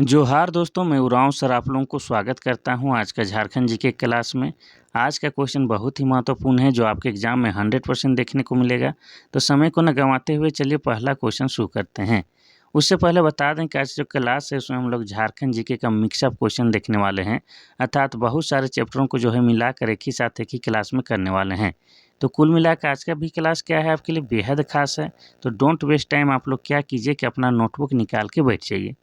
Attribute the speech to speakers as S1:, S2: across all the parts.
S1: जोहार दोस्तों, मैं उरांव सर आप लोगों को स्वागत करता हूं आज का झारखंड जीके क्लास में। आज का क्वेश्चन बहुत ही महत्वपूर्ण है जो आपके एग्जाम में 100% देखने को मिलेगा। तो समय को न गंवाते हुए चलिए पहला क्वेश्चन शुरू करते हैं। उससे पहले बता दें कि आज जो क्लास है उसमें हम लोग झारखंड जीके का मिक्सअप क्वेश्चन देखने वाले हैं, अर्थात बहुत सारे चैप्टरों को जो है मिलाकर एक ही साथ एक ही क्लास में करने वाले हैं। तो कुल मिलाकर आज का भी क्लास क्या है आपके लिए बेहद खास है। तो डोंट वेस्ट टाइम, आप लोग क्या कीजिए कि अपना नोटबुक निकाल के बैठ जाइए।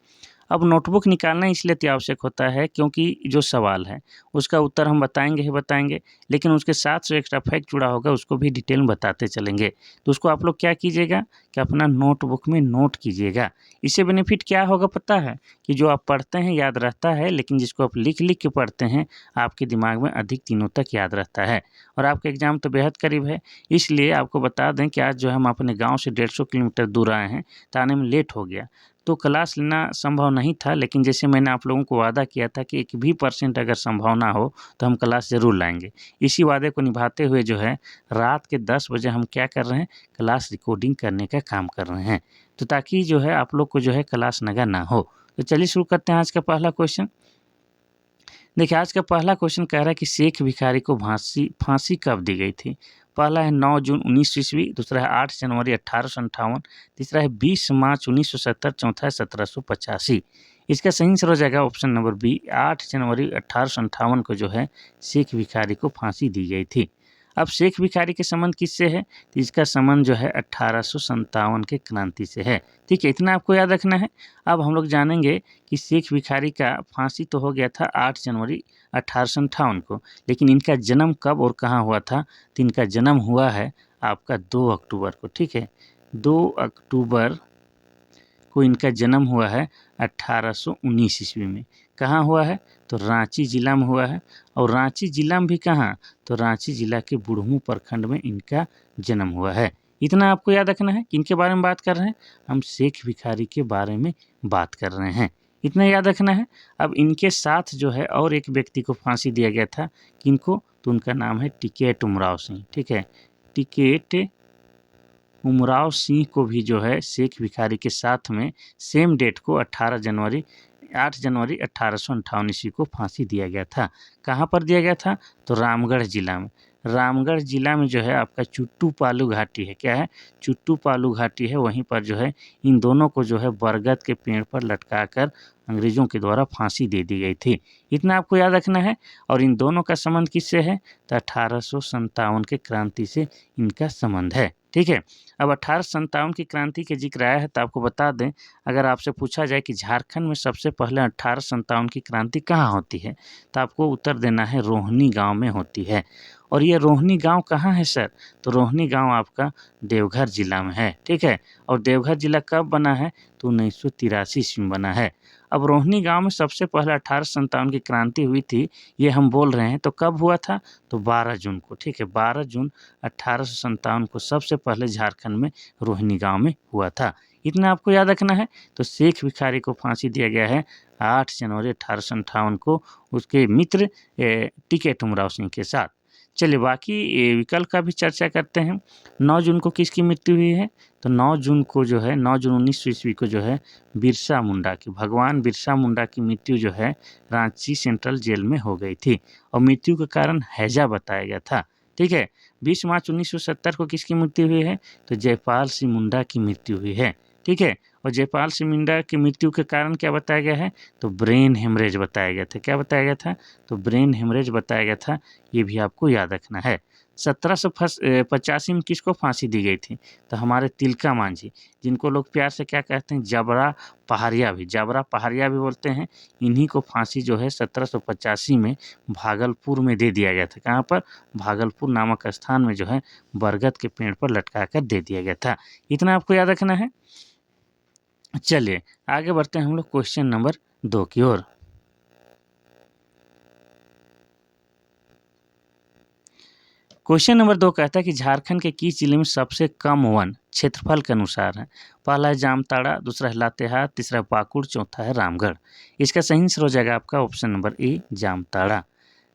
S1: अब नोटबुक निकालना इसलिए अति आवश्यक होता है क्योंकि जो सवाल है उसका उत्तर हम बताएंगे ही बताएंगे, लेकिन उसके साथ जो एक्स्ट्रा फैक्ट जुड़ा होगा उसको भी डिटेल में बताते चलेंगे। तो उसको आप लोग क्या कीजिएगा कि अपना नोटबुक में नोट कीजिएगा। इससे बेनिफिट क्या होगा पता है कि जो आप पढ़ते हैं याद रहता है, लेकिन जिसको आप लिख लिख के पढ़ते हैं आपके दिमाग में अधिक दिनों तक याद रहता है। और आपका एग्जाम तो बेहद करीब है, इसलिए आपको बता दें कि आज जो है हम अपने गाँव से 150 किलोमीटर दूर आए हैं, तो आने में लेट हो गया। तो क्लास लेना संभव नहीं था, लेकिन जैसे मैंने आप लोगों को वादा किया था कि 1% अगर संभावना हो तो हम क्लास ज़रूर लाएंगे। इसी वादे को निभाते हुए जो है रात के 10 बजे हम क्या कर रहे हैं, क्लास रिकॉर्डिंग करने का काम कर रहे हैं। तो ताकि जो है आप लोग को जो है क्लास नगा ना हो। तो चलिए शुरू करते हैं आज का पहला क्वेश्चन। देखिए आज का पहला क्वेश्चन कह रहा है कि शेख भिखारी को फांसी कब दी गई थी। पहला है 9 जून 1900 ईस्वी, दूसरा है 8 जनवरी 1858, तीसरा है 20 मार्च 1970, चौथा है 1785। इसका सही आंसर हो जाएगा ऑप्शन नंबर बी, 8 जनवरी 1858 को जो है शेख भिखारी को फांसी दी गई थी। अब शेख भिखारी के संबंध किससे है, तो इसका संबंध जो है 1857 के क्रांति से है। ठीक है, इतना आपको याद रखना है। अब हम लोग जानेंगे कि शेख भिखारी का फांसी तो हो गया था 8 जनवरी 1858 को, लेकिन इनका जन्म कब और कहाँ हुआ था, तो इनका जन्म हुआ है आपका 2 अक्टूबर को। ठीक है, 2 अक्टूबर को इनका जन्म हुआ है 1819 ईस्वी में। कहाँ हुआ है, तो रांची जिला में हुआ है। और रांची जिला में भी कहाँ, तो रांची जिला के बुढ़मू प्रखंड में इनका जन्म हुआ है। इतना आपको याद रखना है। किनके बारे में बात कर रहे हैं, हम शेख भिखारी के बारे में बात कर रहे हैं। इतना याद रखना है। अब इनके साथ जो है और एक व्यक्ति को फांसी दिया गया था, किनको, तो उनका नाम है टिकैत उमराव सिंह। ठीक है, टिकैत उमराव सिंह को भी जो है शेख भिखारी के साथ में सेम डेट को 8 जनवरी 1858 ईस्वी को फांसी दिया गया था। कहाँ पर दिया गया था, तो रामगढ़ जिला में। रामगढ़ जिला में जो है आपका चुट्टू पालू घाटी है। क्या है, चुट्टू पालू घाटी है। वहीं पर जो है इन दोनों को जो है बरगद के पेड़ पर लटकाकर अंग्रेजों के द्वारा फांसी दे दी गई थी। इतना आपको याद रखना है। और इन दोनों का संबंध किससे है, तो 1857 के क्रांति से इनका संबंध है। ठीक है, अब 1857 की क्रांति के जिक्र आया है तो आपको बता दें, अगर आपसे पूछा जाए कि झारखंड में सबसे पहले 1857 की क्रांति कहाँ होती है, तो आपको उत्तर देना है रोहनी गांव में होती है। और ये रोहनी गांव कहाँ है सर, तो रोहनी गांव आपका देवघर जिला में है। ठीक है, और देवघर जिला कब बना है, तो 1983 ईस्वी में बना है। अब रोहनी गांव में सबसे पहले 1857 की क्रांति हुई थी, ये हम बोल रहे हैं, तो कब हुआ था, तो 12 जून को। ठीक है, 12 जून 1857 को सबसे पहले झारखंड में रोहिणी गांव में हुआ था। इतना आपको याद रखना है। तो शेख भिखारी को फांसी दिया गया है 8 जनवरी 1858 को उसके मित्र टिकैत उमराव सिंह के साथ। चलिए बाकी विकल्प का भी चर्चा करते हैं। 9 जून को किसकी मृत्यु हुई है, तो 9 जून को जो है 9 जून 1900 ईस्वी को जो है बिरसा मुंडा की, भगवान बिरसा मुंडा की मृत्यु जो है रांची सेंट्रल जेल में हो गई थी। और मृत्यु का कारण हैजा बताया गया था। ठीक है, 20 मार्च 1970 को किसकी मृत्यु हुई है, तो जयपाल सिंह मुंडा की मृत्यु हुई है। ठीक है, और जयपाल सिंह मुंडा की मृत्यु के कारण क्या बताया गया है, तो ब्रेन हेमरेज बताया गया था। क्या बताया गया था, तो ब्रेन हेमरेज बताया गया था। ये भी आपको याद रखना है। 1785 में किसको फांसी दी गई थी, तो हमारे तिलका मांझी, जिनको लोग प्यार से क्या कहते हैं, जबरा पहाड़िया भी बोलते हैं। इन्हीं को फांसी जो है 1785 में भागलपुर में दे दिया गया था। कहाँ पर, भागलपुर नामक स्थान में जो है बरगद के पेड़ पर लटका कर दे दिया गया था। इतना आपको याद रखना है। चलिए आगे बढ़ते हैं हम लोग क्वेश्चन नंबर 2 की ओर। क्वेश्चन नंबर 2 कहता है कि झारखंड के किस जिले में सबसे कम वन क्षेत्रफल के अनुसार है। पहला है जामताड़ा, दूसरा है लातेहार, तीसरा है पाकुड़, चौथा है रामगढ़। इसका सही आंसर हो जाएगा आपका option number A, Jamtara.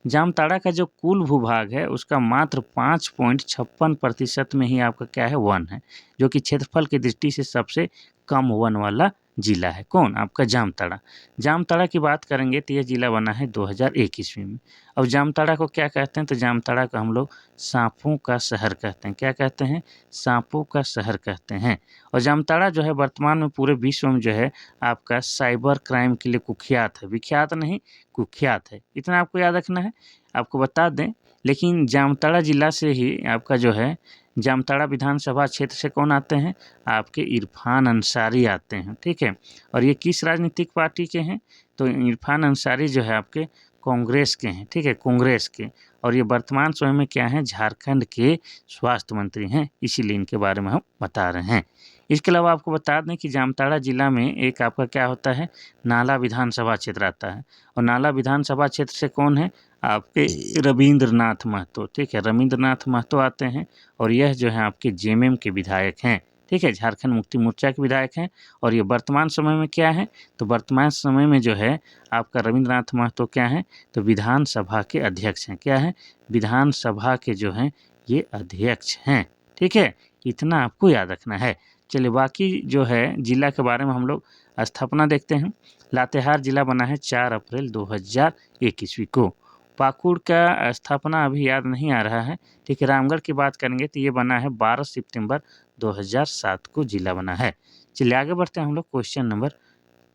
S1: Jamtara का जो कुल भूभाग है उसका मात्र 5.56% में ही आपका क्या है, वन है, जो कि क्षेत्रफल की दृष्टि से सबसे कम वन वाला जिला है। कौन? आपका जामताड़ा। जामताड़ा की बात करेंगे तो ये जिला बना है 2001 ईस्वी में। अब जामताड़ा को क्या कहते हैं? तो जामताड़ा को हम लोग सांपों का शहर कहते हैं। क्या कहते हैं? सांपों का शहर कहते हैं। और जामताड़ा जो है वर्तमान में पूरे विश्व में जो है आपका साइबर क्राइम के लिए कुख्यात है। विख्यात नहीं, कुख्यात है। इतना आपको याद रखना है। आपको बता दें, लेकिन जामताड़ा जिला से ही आपका जो है जामताड़ा विधानसभा क्षेत्र से कौन आते हैं? आपके इरफान अंसारी आते हैं। ठीक है। और ये किस राजनीतिक पार्टी के हैं? तो इरफान अंसारी जो है आपके कांग्रेस के हैं। ठीक है, कांग्रेस के। और ये वर्तमान समय में क्या हैं? झारखंड के स्वास्थ्य मंत्री हैं, इसीलिए इनके बारे में हम बता रहे हैं। इसके अलावा आपको बता दें कि जामताड़ा जिला में एक आपका क्या होता है? नाला विधानसभा क्षेत्र आता है। और नाला विधानसभा क्षेत्र से कौन है? आपके रविंद्रनाथ महतो। ठीक है, रविंद्रनाथ महतो आते हैं। और यह जो है आपके जेएमएम के विधायक हैं। ठीक है, झारखंड मुक्ति मोर्चा के विधायक हैं। और ये वर्तमान समय में क्या है? तो वर्तमान समय में जो है आपका रविंद्रनाथ महतो क्या है? तो विधानसभा के अध्यक्ष हैं। क्या है? विधानसभा के जो हैं ये अध्यक्ष हैं। ठीक है, इतना आपको याद रखना है। चलिए, बाकी जो है जिला के बारे में हम लोग स्थापना देखते हैं। लातेहार जिला बना है 4 अप्रैल 2001 ईस्वी को। पाकुड़ का स्थापना अभी याद नहीं आ रहा है। ठीक है, रामगढ़ की बात करेंगे तो ये बना है 12 सितंबर 2007 को जिला बना है। चलिए आगे बढ़ते हैं हम लोग क्वेश्चन नंबर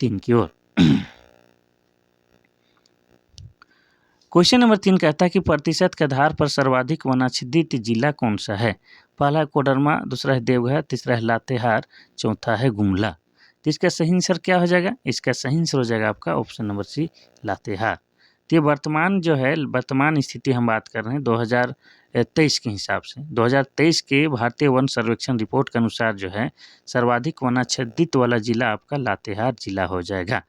S1: 3 की ओर। क्वेश्चन नंबर 3 कहता है कि प्रतिशत के आधार पर सर्वाधिक वनाच्छादित जिला कौन सा है? पहला है कोडरमा, दूसरा है देवघर, तीसरा है लातेहार, चौथा है गुमला। तो इसका सही आंसर क्या हो जाएगा? इसका सही आंसर हो जाएगा आपका ऑप्शन नंबर सी, लातेहार। तो ये वर्तमान जो है वर्तमान स्थिति हम बात कर रहे हैं 2023 के हिसाब से। 2023 के भारतीय वन सर्वेक्षण रिपोर्ट के अनुसार जो है सर्वाधिक वनाच्छादित वाला जिला आपका लातेहार जिला हो जाएगा।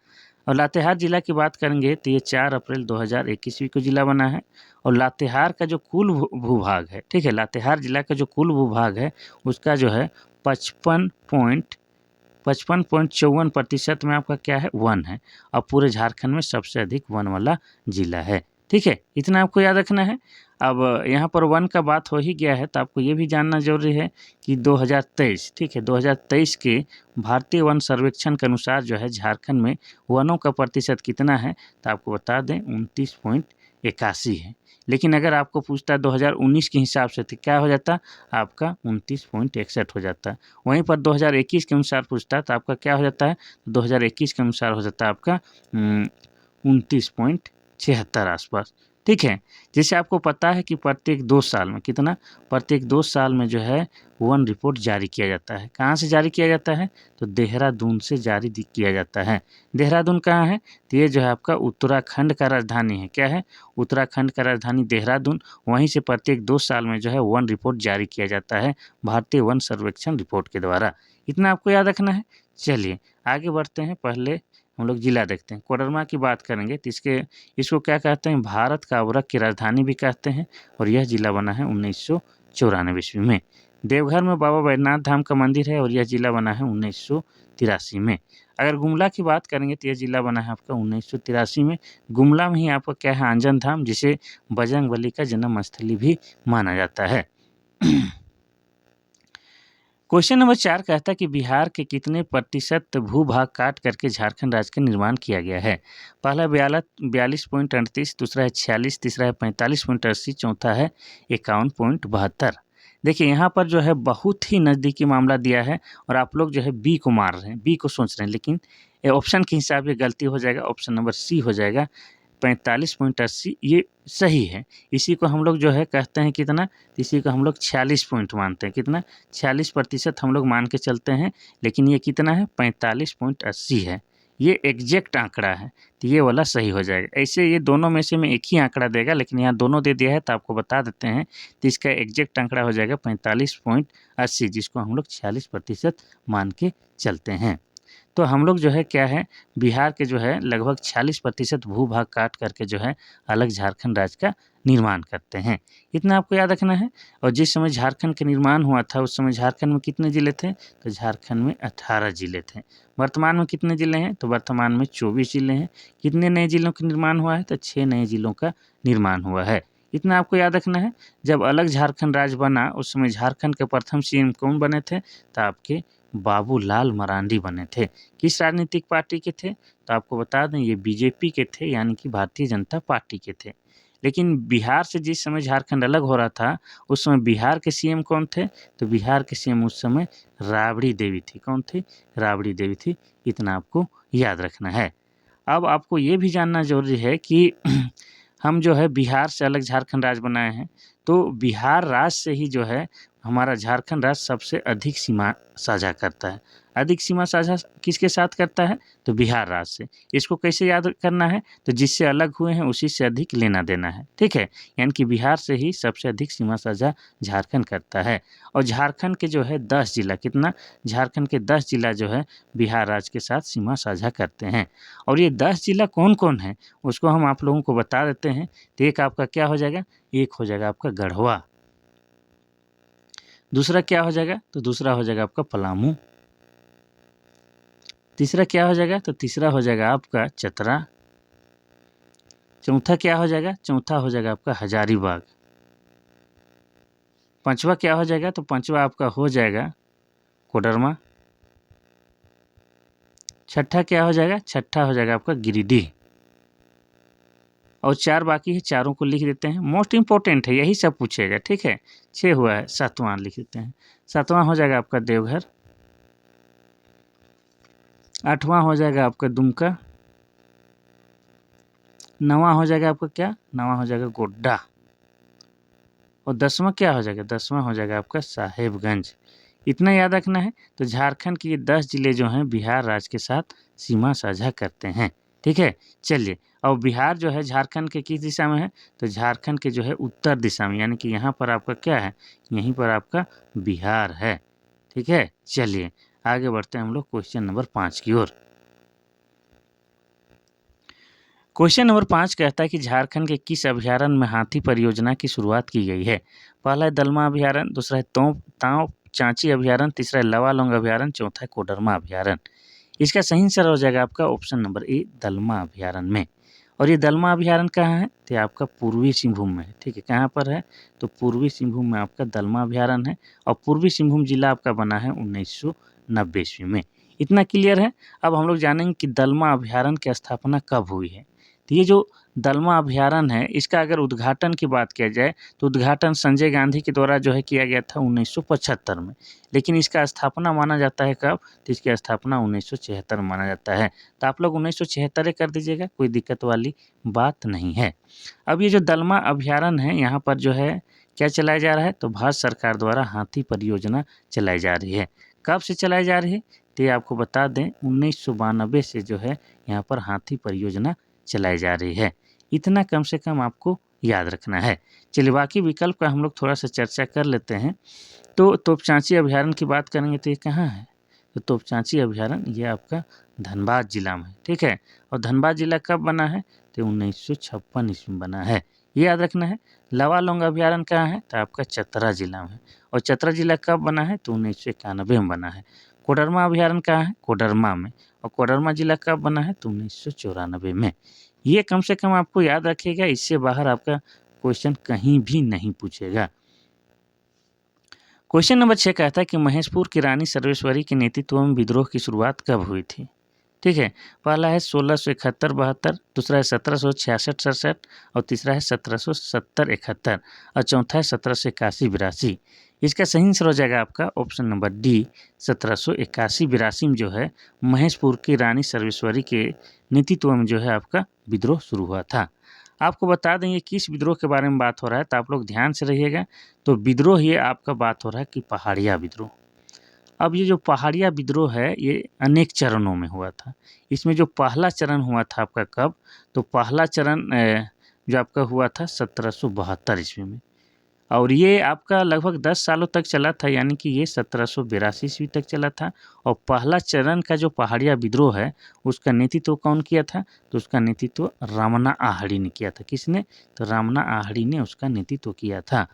S1: और लातेहार जिला की बात करेंगे तो ये 4 अप्रैल 2001 ईस्वी को जिला बना है। और लातेहार का जो कुल भूभाग है, ठीक है, लातेहार जिला का जो कुल भूभाग है उसका जो है 55.54% में आपका क्या है? वन है। और पूरे झारखंड में सबसे अधिक वन वाला जिला है। ठीक है, इतना आपको याद रखना है। अब यहाँ पर वन का बात हो ही गया है तो आपको ये भी जानना जरूरी है कि 2023, ठीक है, 2023 के भारतीय वन सर्वेक्षण के अनुसार जो है झारखंड में वनों का प्रतिशत कितना है? तो आपको बता दें 29.81 है। लेकिन अगर आपको पूछता है 2019 के हिसाब से तो क्या हो जाता? आपका 29.61 हो जाता है। वहीं पर 2021 के अनुसार पूछता है तो आपका क्या हो जाता है? 2021 के अनुसार हो जाता है आपका 29.76 आसपास। ठीक है, जैसे आपको पता है कि प्रत्येक 2 साल में कितना? प्रत्येक 2 साल में जो है वन रिपोर्ट जारी किया जाता है। कहाँ से जारी किया जाता है? तो देहरादून से जारी किया जाता है। देहरादून कहाँ है? तो ये जो है आपका उत्तराखंड का राजधानी है। क्या है? उत्तराखंड का राजधानी देहरादून। वहीं से प्रत्येक 2 साल में जो है वन रिपोर्ट जारी किया जाता है भारतीय वन सर्वेक्षण रिपोर्ट के द्वारा। इतना आपको याद रखना है। चलिए आगे बढ़ते हैं। पहले हम लोग जिला देखते हैं। कोडरमा की बात करेंगे तो इसको क्या कहते हैं? भारत का अवरक की राजधानी भी कहते हैं। और यह जिला बना है 1994 ईस्वी में। देवघर में बाबा बैद्यनाथ धाम का मंदिर है और यह जिला बना है 1983 में। अगर गुमला की बात करेंगे तो यह जिला बना है आपका 1983 में। गुमला में ही आपका क्या है? आंजन धाम, जिसे बजरंगबली का जन्म स्थली भी माना जाता है। क्वेश्चन नंबर 4 कहता है कि बिहार के कितने प्रतिशत भूभाग काट करके झारखंड राज्य का निर्माण किया गया है? पहला 42.38, दूसरा है 46, तीसरा है 45.80, चौथा है 51.72। देखिए यहाँ पर जो है बहुत ही नज़दीकी मामला दिया है और आप लोग जो है बी को मार रहे हैं, बी को सोच रहे हैं, लेकिन ऑप्शन के हिसाब से गलती हो जाएगा। ऑप्शन नंबर सी हो जाएगा 45.80, ये सही है। इसी को हम लोग जो है कहते हैं कितना? इसी को हम लोग 46 पॉइंट मानते हैं। कितना? 46% हम लोग मान के चलते हैं। लेकिन ये कितना है? 45.80 है। ये एग्जैक्ट आंकड़ा है तो ये वाला सही हो जाएगा। ऐसे ये दोनों में से मैं एक ही आंकड़ा देगा, लेकिन यहाँ दोनों दे दिया है तो आपको बता देते हैं। तो इसका एग्जैक्ट आंकड़ा हो जाएगा 45.80, जिसको हम लोग 46% मान के चलते हैं। तो हम लोग जो है क्या है, बिहार के जो है लगभग 46% भूभाग काट करके जो है अलग झारखंड राज्य का निर्माण करते हैं। इतना आपको याद रखना है। और जिस समय झारखंड का निर्माण हुआ था उस समय झारखंड में कितने ज़िले थे? तो झारखंड में 18 ज़िले थे। वर्तमान में कितने ज़िले हैं? तो वर्तमान में 24 ज़िले हैं। कितने नए ज़िलों का निर्माण हुआ है? तो 6 नए ज़िलों का निर्माण हुआ है। इतना आपको याद रखना है। जब अलग झारखंड राज्य बना उस समय झारखंड के प्रथम सीएम कौन बने थे? तो आपके बाबूलाल मरांडी बने थे। किस राजनीतिक पार्टी के थे? तो आपको बता दें ये बीजेपी के थे, यानी कि भारतीय जनता पार्टी के थे। लेकिन बिहार से जिस समय झारखंड अलग हो रहा था, उस समय बिहार के सीएम कौन थे? तो बिहार के सीएम उस समय राबड़ी देवी थी। कौन थी? राबड़ी देवी थी। इतना आपको याद रखना है। अब आपको ये भी जानना ज़रूरी है कि हम जो है बिहार से अलग झारखंड राज्य बनाए हैं, तो बिहार राज्य से ही जो है हमारा झारखंड राज्य सबसे अधिक सीमा साझा करता है। अधिक सीमा साझा किसके साथ करता है? तो बिहार राज्य से। इसको कैसे याद करना है? तो जिससे अलग हुए हैं उसी से अधिक लेना देना है, ठीक है? यानी कि बिहार से ही सबसे अधिक सीमा साझा झारखंड करता है। और झारखंड के जो है 10 जिला, कितना? झारखंड के 10 जिला जो है बिहार राज्य के साथ सीमा साझा करते हैं। और ये 10 जिला कौन-कौन है? उसको हम आप लोगों को बता देते हैं। तो एक आपका क्या हो जाएगा? एक हो जाएगा आपका गढ़वा। दूसरा क्या हो जाएगा? तो दूसरा हो जाएगा आपका पलामू। तीसरा क्या हो जाएगा? तो तीसरा हो जाएगा आपका चतरा। चौथा क्या हो जाएगा? चौथा हो जाएगा आपका हजारीबाग। पांचवा क्या हो जाएगा? तो पांचवा आपका हो जाएगा कोडरमा। छठा क्या हो जाएगा? छठा हो जाएगा आपका गिरिडीह। और 4 बाकी है, चारों को लिख देते हैं। मोस्ट इम्पोर्टेंट है, यही सब पूछेगा, ठीक है? 6 हुआ है, 7वां लिख देते हैं। 7वां हो जाएगा आपका देवघर। 8वां हो जाएगा आपका दुमका। 9वां हो जाएगा आपका क्या? 9वां हो जाएगा गोड्डा। और 10वां क्या हो जाएगा? 10वां हो जाएगा आपका साहेबगंज। इतना याद रखना है। तो झारखंड के ये 10 जिले जो हैं बिहार राज्य के साथ सीमा साझा करते हैं, ठीक है? चलिए, और बिहार जो है झारखंड के किस दिशा में है? तो झारखंड के जो है उत्तर दिशा में, यानी कि यहाँ पर आपका क्या है? यहीं पर आपका बिहार है, ठीक है? चलिए आगे बढ़ते हैं हम लोग क्वेश्चन नंबर 5 की ओर। क्वेश्चन नंबर 5 कहता है कि झारखंड के किस अभयारण्य में हाथी परियोजना की शुरुआत की गई है? पहला है दलमा अभयारण्य, दूसरा है ताव चांची अभयारण्य, तीसरा है लवालोंग अभयारण्य, चौथा है कोडरमा अभयारण्य। इसका सही आंसर हो जाएगा आपका ऑप्शन नंबर ए, दलमा अभयारण्य में। और ये दलमा अभयारण्य कहाँ है? तो आपका पूर्वी सिंहभूम में है, ठीक है? कहाँ पर है? तो पूर्वी सिंहभूम में आपका दलमा अभयारण्य है। और पूर्वी सिंहभूम जिला आपका बना है 1990 ईस्वी में। इतना क्लियर है। अब हम लोग जानेंगे कि दलमा अभयारण्य की स्थापना कब हुई है। तो ये जो दलमा अभयारण्य है, इसका अगर उद्घाटन की बात किया जाए तो उद्घाटन संजय गांधी के द्वारा जो है किया गया था 1975 में। लेकिन इसका स्थापना माना जाता है कब? तो इसकी स्थापना 1976 में माना जाता है। तो आप लोग 1976 कर दीजिएगा, कोई दिक्कत वाली बात नहीं है। अब ये जो दलमा अभयारण्य है, यहाँ पर जो है क्या चलाया जा रहा है? तो भारत सरकार द्वारा हाथी परियोजना चलाई जा रही है। कब से चलाई जा रही है? तो ये आपको बता दें 1992 से जो है यहाँ पर हाथी परियोजना चलाई जा रही है। इतना कम से कम आपको याद रखना है। चलिए बाकी विकल्प का हम लोग थोड़ा-सा चर्चा कर लेते हैं। तो तोपचांची अभयारण्य की बात करेंगे तो ये कहाँ है? तो तोपचांची अभयारण्य ये आपका धनबाद जिला में है, ठीक है? और धनबाद जिला कब बना है? तो 1956 ईस्वी में बना है। ये याद रखना है। लवालोंग अभयारण्य कहाँ है? तो आपका चतरा जिला में है। और चतरा जिला कब बना है? तो 1991 में बना है। कोडरमा अभयारण्य कहाँ है? कोडरमा में। और कोडरमा जिला कब बना है? तो 1994 में। ये कम से कम आपको याद रखिएगा, इससे बाहर आपका क्वेश्चन कहीं भी नहीं पूछेगा। क्वेश्चन नंबर 6 कहता है कि महेशपुर की रानी सर्वेश्वरी के नेतृत्व में विद्रोह की शुरुआत कब हुई थी? ठीक है, पहला है 1671-72, दूसरा है 1766-67 और तीसरा है 1770-71 और चौथा है 1781-82। इसका सही आंसर हो जाएगा आपका ऑप्शन नंबर डी, 1781-82 में जो है महेशपुर की रानी सर्वेश्वरी के नेतृत्व में जो है आपका विद्रोह शुरू हुआ था। आपको बता दें ये किस विद्रोह के बारे में बात हो रहा है, तो आप लोग ध्यान से रहिएगा। तो विद्रोह ये आपका बात हो रहा है कि पहाड़िया विद्रोह। अब ये जो पहाड़िया विद्रोह है ये अनेक चरणों में हुआ था। इसमें जो पहला चरण हुआ था आपका कब? तो पहला चरण जो आपका हुआ था 1772 ईस्वी में। और ये आपका लगभग 10 सालों तक चला था, यानी कि ये 1782 ईस्वी तक चला था। और पहला चरण का जो पहाड़िया विद्रोह है उसका नेतृत्व कौन किया था? तो उसका नेतृत्व रमना आहड़ी ने किया था। किसने? तो रमना आहड़ी ने उसका नेतृत्व किया था।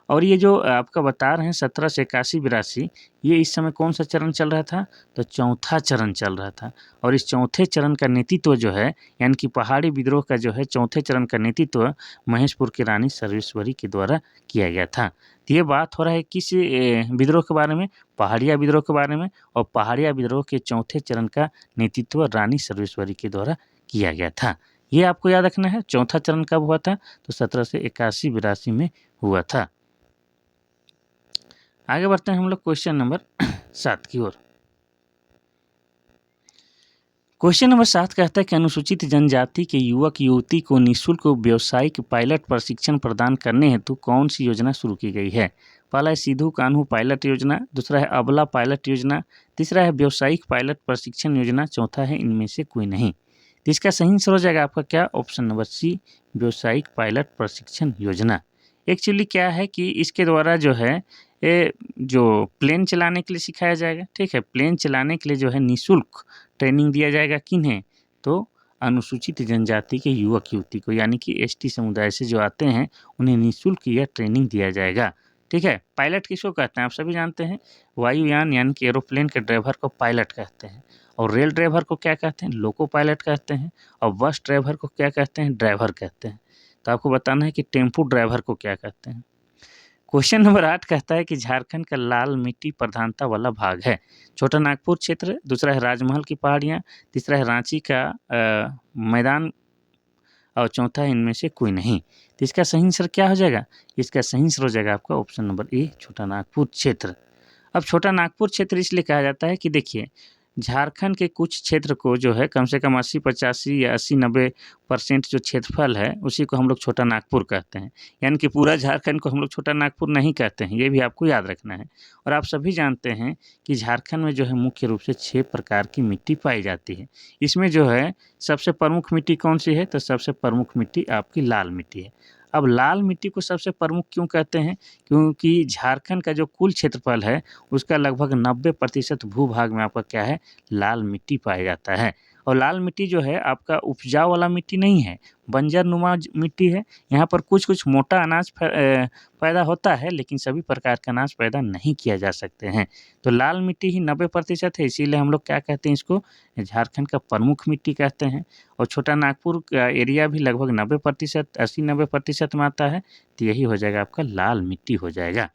S1: और ये जो आपका बता रहे हैं 17 से 81-82, ये इस समय कौन सा चरण चल रहा था? तो चौथा चरण चल रहा था। और इस चौथे चरण का नेतृत्व जो है, यानी कि पहाड़ी विद्रोह का जो है चौथे चरण का नेतृत्व महेशपुर की रानी सर्वेश्वरी के द्वारा किया गया था। तो ये बात हो रहा है किस विद्रोह के बारे में? पहाड़िया विद्रोह के बारे में। और पहाड़िया विद्रोह के चौथे चरण का नेतृत्व रानी सर्वेश्वरी के द्वारा किया गया था। ये आपको याद रखना है। चौथा चरण कब हुआ था? तो 17 से 81-82 में हुआ था। आगे बढ़ते हैं हम लोग क्वेश्चन नंबर 7 की ओर। क्वेश्चन नंबर 7 कहता है कि अनुसूचित जनजाति के युवक युवती को निःशुल्क व्यावसायिक पायलट प्रशिक्षण प्रदान करने हेतु कौन सी योजना शुरू की गई है? पहला है सिद्धू कान्हू पायलट योजना, दूसरा है अबला पायलट योजना, तीसरा है व्यावसायिक पायलट प्रशिक्षण योजना, चौथा है इनमें से कोई नहीं। तो इसका सही आंसर हो जाएगा आपका क्या? ऑप्शन नंबर सी, व्यावसायिक पायलट प्रशिक्षण योजना। एक्चुअली क्या है कि इसके द्वारा जो है जो प्लेन चलाने के लिए सिखाया जाएगा, ठीक है, प्लेन चलाने के लिए जो है निःशुल्क ट्रेनिंग दिया जाएगा किन्हें? तो अनुसूचित जनजाति के युवक युवती को, यानी कि एसटी समुदाय से जो आते हैं उन्हें निःशुल्क यह ट्रेनिंग दिया जाएगा, ठीक है। पायलट किसको कहते हैं? आप सभी जानते हैं, वायुयान यानी कि एरोप्लेन के ड्राइवर को पायलट कहते हैं। और रेल ड्राइवर को क्या कहते हैं? लोको पायलट कहते हैं। और बस ड्राइवर को क्या कहते हैं? ड्राइवर कहते हैं। तो आपको बताना है कि टेम्पो ड्राइवर को क्या कहते हैं। क्वेश्चन नंबर 8 कहता है कि झारखंड का लाल मिट्टी प्रधानता वाला भाग है। छोटा नागपुर क्षेत्र, दूसरा है राजमहल की पहाड़ियाँ, तीसरा है रांची का मैदान और चौथा है इनमें से कोई नहीं। तो इसका सही आंसर क्या हो जाएगा? इसका सही आंसर हो जाएगा आपका ऑप्शन नंबर ए, छोटा नागपुर क्षेत्र। अब छोटा नागपुर क्षेत्र इसलिए कहा जाता है कि देखिए, झारखंड के कुछ क्षेत्र को जो है कम से कम 80-85 या 80-90% जो क्षेत्रफल है उसी को हम लोग छोटा नागपुर कहते हैं। यानी कि पूरा झारखंड को हम लोग छोटा नागपुर नहीं कहते हैं, ये भी आपको याद रखना है। और आप सभी जानते हैं कि झारखंड में जो है मुख्य रूप से 6 प्रकार की मिट्टी पाई जाती है। इसमें जो है सबसे प्रमुख मिट्टी कौन सी है? तो सबसे प्रमुख मिट्टी आपकी लाल मिट्टी है। अब लाल मिट्टी को सबसे प्रमुख क्यों कहते हैं? क्योंकि झारखंड का जो कुल क्षेत्रफल है उसका लगभग 90% भूभाग में आपका क्या है? लाल मिट्टी पाया जाता है। और लाल मिट्टी जो है आपका उपजाऊ वाला मिट्टी नहीं है, बंजर नुमा मिट्टी है। यहाँ पर कुछ-कुछ मोटा अनाज पैदा होता है, लेकिन सभी प्रकार का अनाज पैदा नहीं किया जा सकते हैं। तो लाल मिट्टी ही 90% है, इसीलिए हम लोग क्या कहते हैं इसको? झारखंड का प्रमुख मिट्टी कहते हैं। और छोटा नागपुर का एरिया भी लगभग 90%, 80-90% में आता है, तो यही हो जाएगा आपका लाल मिट्टी हो जाएगा।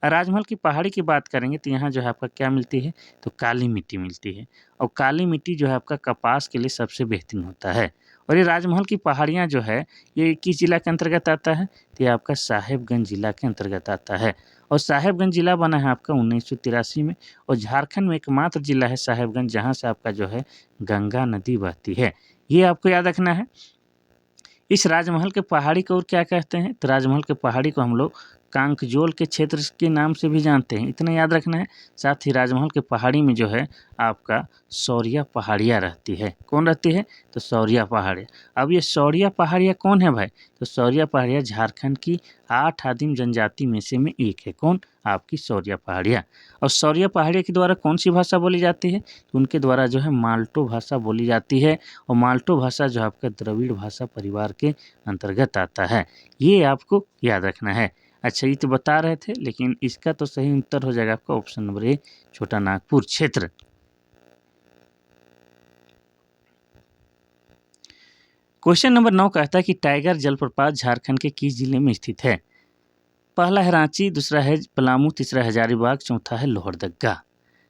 S1: राजमहल की पहाड़ी की बात करेंगे तो यहाँ जो है आपका क्या मिलती है? तो काली मिट्टी मिलती है। और काली मिट्टी जो है आपका कपास के लिए सबसे बेहतरीन होता है। और ये राजमहल की पहाड़ियाँ जो है ये किस जिला के अंतर्गत आता है? तो ये आपका साहेबगंज जिला के अंतर्गत आता है। और साहेबगंज जिला बना है आपका 1983 में। और झारखंड में एकमात्र जिला है साहेबगंज जहाँ से आपका जो है गंगा नदी बहती है। ये आपको याद रखना है। इस राजमहल के पहाड़ी को और क्या कहते हैं? तो राजमहल के पहाड़ी को हम लोग कांकजोल के क्षेत्र के नाम से भी जानते हैं, इतना याद रखना है। साथ ही राजमहल के पहाड़ी में जो है आपका सौरिया पहाड़ियाँ रहती है। कौन रहती है? तो सौरिया पहाड़ियाँ। अब ये सौरिया पहाड़ियाँ कौन है भाई? तो सौरिया पहाड़ियाँ झारखंड की 8 आदिम जनजाति में से एक है। कौन? आपकी सौरिया पहाड़ियाँ। और सौरिया पहाड़ियाँ के द्वारा कौन सी भाषा बोली जाती है? तो उनके द्वारा जो है माल्टो भाषा बोली जाती है। और माल्टो भाषा जो आपका द्रविड़ भाषा परिवार के अंतर्गत आता है। ये आपको याद रखना है। अच्छा, ये तो बता रहे थे, लेकिन इसका तो सही उत्तर हो जाएगा आपका ऑप्शन नंबर ए, छोटा नागपुर क्षेत्र। क्वेश्चन नंबर 9 कहता है कि टाइगर जलप्रपात झारखंड के किस जिले में स्थित है? पहला है रांची, दूसरा है पलामू, तीसरा है हजारीबाग, चौथा है लोहरदगा।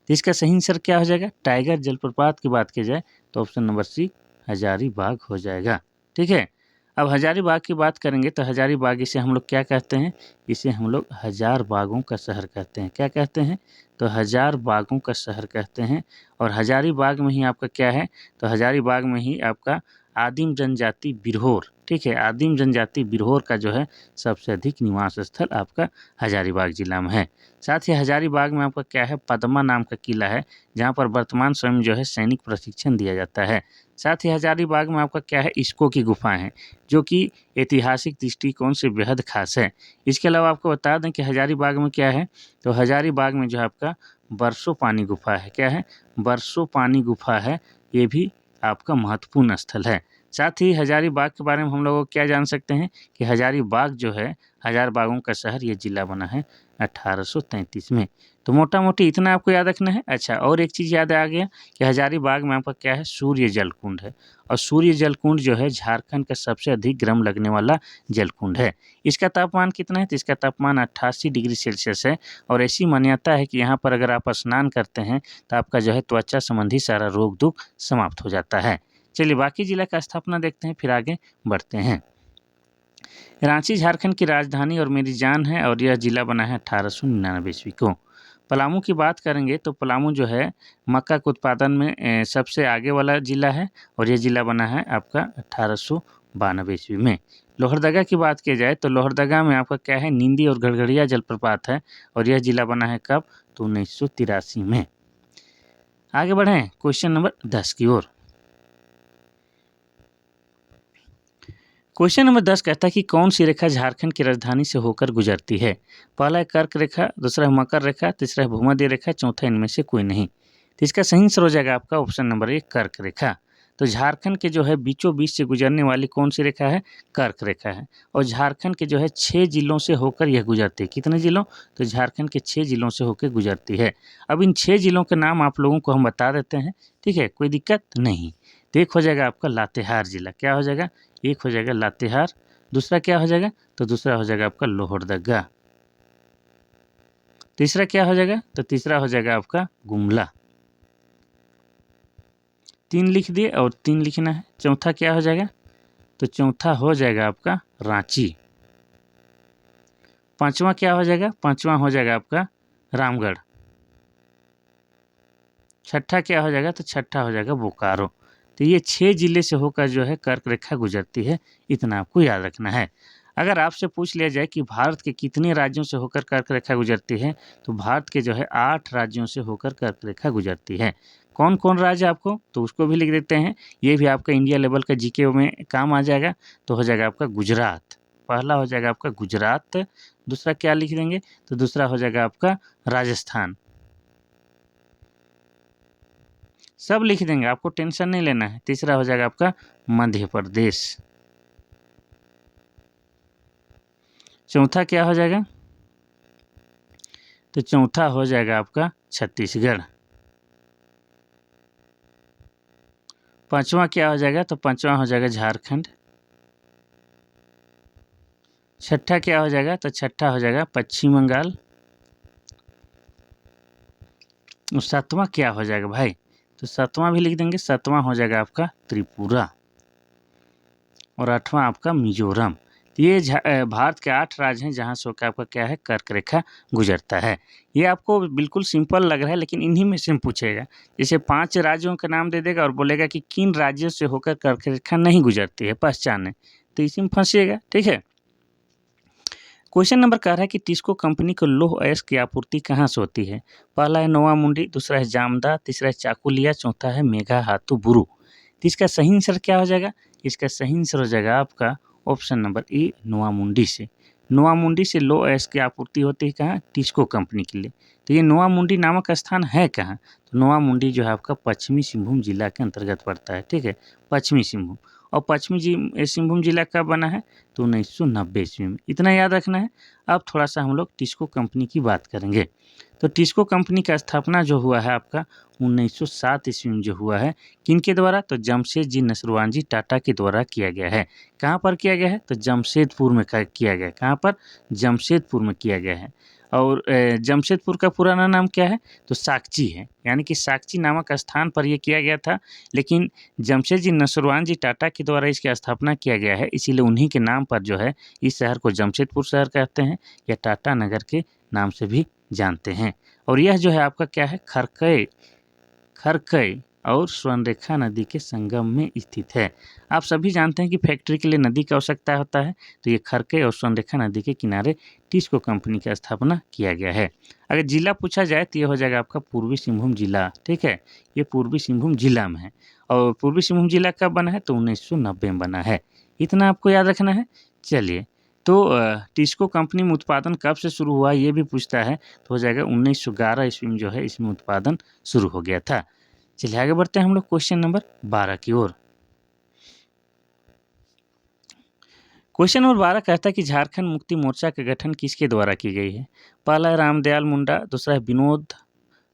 S1: तो इसका सही आंसर क्या हो जाएगा? टाइगर जलप्रपात की बात की जाए तो ऑप्शन नंबर सी, हजारीबाग हो जाएगा। ठीक है। अब हजारीबाग की बात करेंगे तो हजारीबाग इसे हम लोग क्या कहते हैं? इसे हम लोग हजार बागों का शहर कहते हैं। क्या कहते हैं? तो हजार बागों का शहर कहते हैं। और हजारीबाग में ही आपका क्या है? तो हजारीबाग में ही आपका आदिम जनजाति बिरहोर, ठीक है, आदिम जनजाति बिरहोर का जो है सबसे अधिक निवास स्थल आपका हजारीबाग जिला में है। साथ ही हजारीबाग में आपका क्या है? पद्मा नाम का किला है, जहाँ पर वर्तमान समय में जो है सैनिक प्रशिक्षण दिया जाता है। साथ ही हजारीबाग में आपका क्या है? इस्को की गुफाएं हैं, जो कि ऐतिहासिक दृष्टिकोण से बेहद खास है। इसके अलावा आपको बता दें कि हजारीबाग में क्या है? तो हजारीबाग में जो है आपका बरसों पानी गुफा है। क्या है? बरसों पानी गुफा है। ये भी आपका महत्वपूर्ण स्थल है। साथ ही हजारीबाग के बारे में हम लोग क्या जान सकते हैं कि हजारीबाग जो है, हजार बागों का शहर, ये जिला बना है 1833 में। तो मोटा मोटी इतना आपको याद रखना है। अच्छा, और एक चीज़ याद आ गया कि हजारीबाग में आपका क्या है, सूर्य जलकुंड है। और सूर्य जलकुंड जो है झारखंड का सबसे अधिक गर्म लगने वाला जलकुंड है। इसका तापमान कितना है, तो इसका तापमान 88 डिग्री सेल्सियस है। और ऐसी मान्यता है कि यहाँ पर अगर आप स्नान करते हैं तो आपका जो है त्वचा संबंधी सारा रोग दुख समाप्त हो जाता है। चलिए बाकी जिला का स्थापना देखते हैं, फिर आगे बढ़ते हैं। रांची झारखंड की राजधानी और मेरी जान है, और यह जिला बना है 1899 ईस्वी को। पलामू की बात करेंगे तो पलामू जो है मक्का के उत्पादन में सबसे आगे वाला जिला है, और यह जिला बना है आपका 1892 ईस्वी में। लोहरदगा की बात की जाए तो लोहरदगा में आपका क्या है, नींदी और गड़गड़िया जलप्रपात है, और यह जिला बना है कब, तो 1983 में। आगे बढ़ें क्वेश्चन नंबर 10 की ओर। क्वेश्चन नंबर 10 कहता है कि कौन सी रेखा झारखंड की राजधानी से होकर गुजरती है। पहला है कर्क रेखा, दूसरा है मकर रेखा, तीसरा है भूमध्य रेखा, चौथा इनमें से कोई नहीं। तो इसका सही आंसर हो जाएगा आपका ऑप्शन नंबर 1 कर्क रेखा। तो झारखंड के जो है बीचों बीच से गुजरने वाली कौन सी रेखा है, कर्क रेखा है। और झारखंड के जो है 6 जिलों से होकर यह गुजरती है। कितने जिलों, तो झारखंड के 6 जिलों से होकर गुजरती है। अब इन 6 जिलों के नाम आप लोगों को हम बता देते हैं, ठीक है, कोई दिक्कत नहीं। तो एक हो जाएगा आपका लातेहार जिला, क्या हो जाएगा, एक हो जाएगा लातेहार, दूसरा क्या हो जाएगा, तो दूसरा हो जाएगा आपका लोहरदगा, तीसरा क्या हो जाएगा, तो तीसरा हो जाएगा आपका गुमला। 3 लिख दिए और 3 लिखना है। चौथा क्या हो जाएगा, तो चौथा हो जाएगा आपका रांची। पांचवा क्या हो जाएगा, पांचवा हो जाएगा आपका रामगढ़। छठा क्या हो जाएगा, तो छठा हो जाएगा बोकारो। तो ये 6 जिले से होकर जो है कर्क रेखा गुजरती है, इतना आपको याद रखना है। अगर आपसे पूछ लिया जाए कि भारत के कितने राज्यों से होकर कर्क रेखा गुजरती है, तो भारत के जो है 8 राज्यों से होकर कर्क रेखा गुजरती है। कौन कौन राज्य आपको, तो उसको भी लिख देते हैं, ये भी आपका इंडिया लेवल का जीके में काम आ जाएगा। तो हो जाएगा आपका गुजरात, पहला हो जाएगा आपका गुजरात, दूसरा क्या लिख देंगे, तो दूसरा हो जाएगा आपका राजस्थान, सब लिख देंगे, आपको टेंशन नहीं लेना है। तीसरा हो जाएगा आपका मध्य प्रदेश, चौथा क्या हो जाएगा, तो चौथा हो जाएगा आपका छत्तीसगढ़, पांचवा क्या हो जाएगा, तो पांचवा हो जाएगा झारखंड, छठा क्या हो जाएगा, तो छठा हो जाएगा पश्चिम बंगाल, और सातवां क्या हो जाएगा भाई, तो सातवां भी लिख देंगे, सातवां हो जाएगा आपका त्रिपुरा, और आठवां आपका मिजोरम। तो ये भारत के 8 राज्य हैं जहाँ से होकर आपका क्या है, कर्क रेखा गुजरता है। ये आपको बिल्कुल सिंपल लग रहा है, लेकिन इन्हीं में से पूछेगा। जैसे 5 राज्यों का नाम दे देगा और बोलेगा कि किन राज्यों से होकर कर्क रेखा नहीं गुजरती है, पहचाने, तो इसी में फंसिएगा, ठीक है। क्वेश्चन नंबर कह रहा है कि टिस्को कंपनी को लौह अयस्क की आपूर्ति कहाँ से होती है। पहला है नोवा मुंडी, दूसरा है जामदा, तीसरा है चाकुलिया, चौथा है मेघा हाथू बुरु। तो इसका सही आंसर क्या हो जाएगा, इसका सही आंसर हो जाएगा आपका ऑप्शन नंबर ए नोवा मुंडी से। नोवा मुंडी से लौह अयस्क की आपूर्ति होती है कहाँ, टिस्को कंपनी के लिए। तो ये नोवा मुंडी नामक स्थान है कहाँ, तो नोवा मुंडी जो है आपका पश्चिमी सिंहभूम जिला के अंतर्गत पड़ता है, ठीक है, पश्चिमी सिंहभूम। और पश्चिमी सिंहभूम जिला कब बना है, तो 1990 ईस्वी में, इतना याद रखना है। अब थोड़ा सा हम लोग टिस्को कंपनी की बात करेंगे। तो टिस्को कंपनी का स्थापना जो हुआ है आपका 1907 ईस्वी में जो हुआ है, किनके द्वारा, तो जमशेद जी नसरुआन जी टाटा के द्वारा किया गया है। कहाँ पर किया गया है, तो जमशेदपुर में किया गया है। कहाँ पर, जमशेदपुर में किया गया है। और जमशेदपुर का पुराना नाम क्या है, तो साकची है, यानी कि साकची नामक स्थान पर यह किया गया था। लेकिन जमशेद जी नसरुआन जी टाटा के द्वारा इसकी स्थापना किया गया है, इसीलिए उन्हीं के नाम पर जो है इस शहर को जमशेदपुर शहर कहते हैं, या टाटा नगर के नाम से भी जानते हैं। और यह जो है आपका क्या है, खरकई और स्वर्णरेखा नदी के संगम में स्थित है। आप सभी जानते हैं कि फैक्ट्री के लिए नदी की आवश्यकता होता है, तो ये खरकई और स्वर्णरेखा नदी के किनारे टिस्को कंपनी की स्थापना किया गया है। अगर जिला पूछा जाए तो ये हो जाएगा आपका पूर्वी सिंहभूम जिला, ठीक है, ये पूर्वी सिंहभूम जिला में है। और पूर्वी सिंहभूम जिला कब बना है, तो 1990 में बना है, इतना आपको याद रखना है। चलिए, तो टिस्को कंपनी में उत्पादन कब से शुरू हुआ ये भी पूछता है, तो हो जाएगा 1911 ईस्वी में जो है इसमें उत्पादन शुरू हो गया था। चलिए आगे बढ़ते हैं हम लोग क्वेश्चन नंबर 12 की ओर। क्वेश्चन नंबर 12 कहता है कि झारखंड मुक्ति मोर्चा का गठन किसके द्वारा की गई है? पहला है रामदयाल मुंडा, दूसरा है विनोद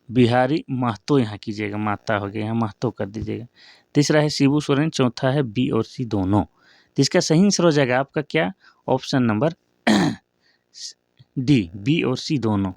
S1: बिहारी महतो, यहाँ कीजिएगा माता हो गया, यहाँ महतो कर दीजिएगा। तीसरा है शिबू सोरेन, चौथा है बी और सी दोनों। तो इसका सही आंसर हो जाएगा आपका क्या? ऑप्शन नंबर डी, बी और सी दोनों।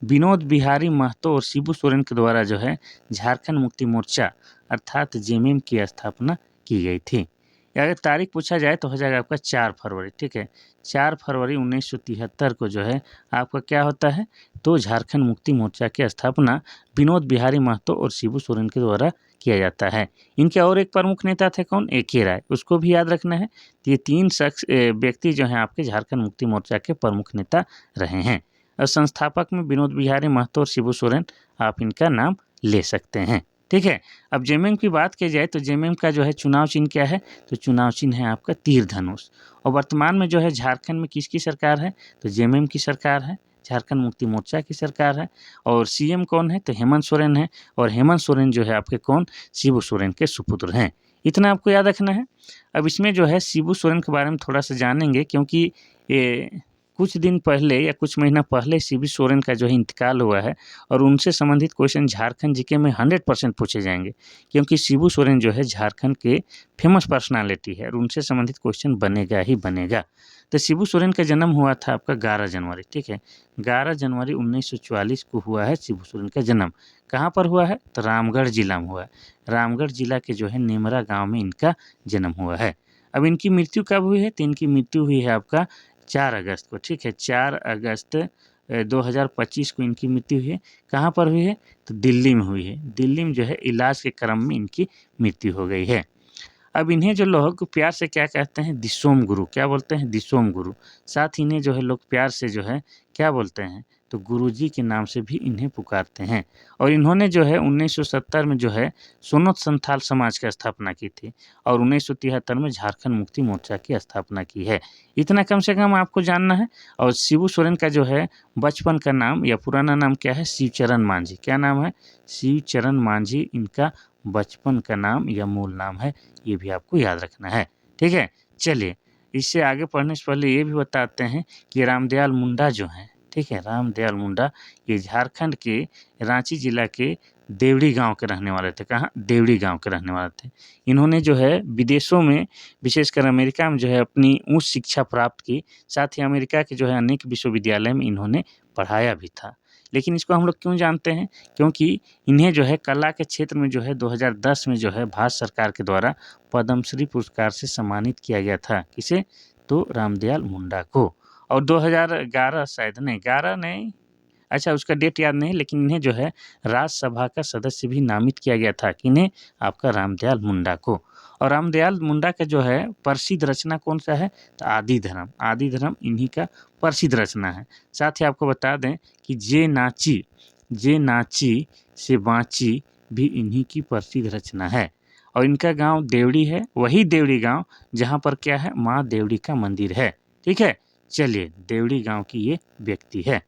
S1: विनोद बिहारी महतो और शिबू सोरेन के द्वारा जो है झारखंड मुक्ति मोर्चा अर्थात जेएमएम की स्थापना की गई थी। अगर तारीख पूछा जाए तो हो जाएगा आपका 4 फरवरी, ठीक है। 4 फरवरी 1973 को जो है आपका क्या होता है, तो झारखंड मुक्ति मोर्चा की स्थापना विनोद बिहारी महतो और शिबू सोरेन के द्वारा किया जाता है। इनके और एक प्रमुख नेता थे कौन? ए.के. राय, उसको भी याद रखना है। ये 3 शख्स व्यक्ति जो हैं आपके झारखंड मुक्ति मोर्चा के प्रमुख नेता रहे हैं। और संस्थापक में विनोद बिहारी महतो और शिबू सोरेन, आप इनका नाम ले सकते हैं, ठीक है। अब जेएमएम की बात की जाए तो जेएमएम का जो है चुनाव चिन्ह क्या है? तो चुनाव चिन्ह है आपका तीर धनुष। और वर्तमान में जो है झारखंड में किसकी सरकार है? तो जेएमएम की सरकार है, झारखंड मुक्ति मोर्चा की सरकार है। और सीएम कौन है? तो हेमंत सोरेन है। और हेमंत सोरेन जो है आपके कौन? शिबू सोरेन के सुपुत्र हैं। इतना आपको याद रखना है। अब इसमें जो है शिबू सोरेन के बारे में थोड़ा सा जानेंगे, क्योंकि ये कुछ दिन पहले या कुछ महीना पहले शिबू सोरेन का जो है इंतकाल हुआ है। और उनसे संबंधित क्वेश्चन झारखंड जीके में 100% पूछे जाएंगे, क्योंकि शिबू सोरेन जो है झारखंड के फेमस पर्सनालिटी है और उनसे संबंधित क्वेश्चन बनेगा ही बनेगा। तो शिबू सोरेन का जन्म हुआ था आपका 11 जनवरी, ठीक है। 11 जनवरी 1944 को हुआ है शिबू सोरेन का जन्म। कहाँ पर हुआ है? तो रामगढ़ जिला में हुआ है। रामगढ़ जिला के जो है नेमरा गाँव में इनका जन्म हुआ है। अब इनकी मृत्यु कब हुई है? तो इनकी मृत्यु हुई है आपका 4 अगस्त को, ठीक है। 4 अगस्त 2025 को इनकी मृत्यु हुई है। कहाँ पर हुई है? तो दिल्ली में हुई है। दिल्ली में जो है इलाज के क्रम में इनकी मृत्यु हो गई है। अब इन्हें जो लोग प्यार से क्या कहते हैं? दिसोम गुरु। क्या बोलते हैं? दिसोम गुरु। साथ ही इन्हें जो है लोग प्यार से जो है क्या बोलते हैं? तो गुरुजी के नाम से भी इन्हें पुकारते हैं। और इन्होंने जो है 1970 में जो है सोनोत संथाल समाज की स्थापना की थी। और 1973 में झारखंड मुक्ति मोर्चा की स्थापना की है। इतना कम से कम आपको जानना है। और शिबू सोरेन का जो है बचपन का नाम या पुराना नाम क्या है? शिवचरण मांझी। क्या नाम है? शिवचरण मांझी इनका बचपन का नाम या मूल नाम है। ये भी आपको याद रखना है, ठीक है। चलिए इससे आगे पढ़ने से पहले ये भी बताते हैं कि रामदयाल मुंडा जो हैं, ठीक है, रामदयाल मुंडा ये झारखंड के रांची जिला के देवड़ी गांव के रहने वाले थे। कहाँ? देवड़ी गांव के रहने वाले थे। इन्होंने जो है विदेशों में, विशेषकर अमेरिका में जो है अपनी उच्च शिक्षा प्राप्त की। साथ ही अमेरिका के जो है अनेक विश्वविद्यालय में इन्होंने पढ़ाया भी था। लेकिन इसको हम लोग क्यों जानते हैं? क्योंकि इन्हें जो है कला के क्षेत्र में जो है 2010 में जो है भारत सरकार के द्वारा पद्मश्री पुरस्कार से सम्मानित किया गया था। किसे? तो रामदयाल मुंडा को। और 2011 शायद नहीं, 11 नहीं, अच्छा उसका डेट याद नहीं, लेकिन इन्हें जो है राज्यसभा का सदस्य भी नामित किया गया था। किन्हें? आपका रामदयाल मुंडा को। और रामदयाल मुंडा का जो है प्रसिद्ध रचना कौन सा है? तो आदि धर्म। आदि धर्म इन्हीं का प्रसिद्ध रचना है। साथ ही आपको बता दें कि जे नाची से बाँची भी इन्हीं की प्रसिद्ध रचना है। और इनका गांव देवड़ी है, वही देवड़ी गांव जहां पर क्या है? माँ देवड़ी का मंदिर है, ठीक है। चलिए देवड़ी गांव की ये व्यक्ति है।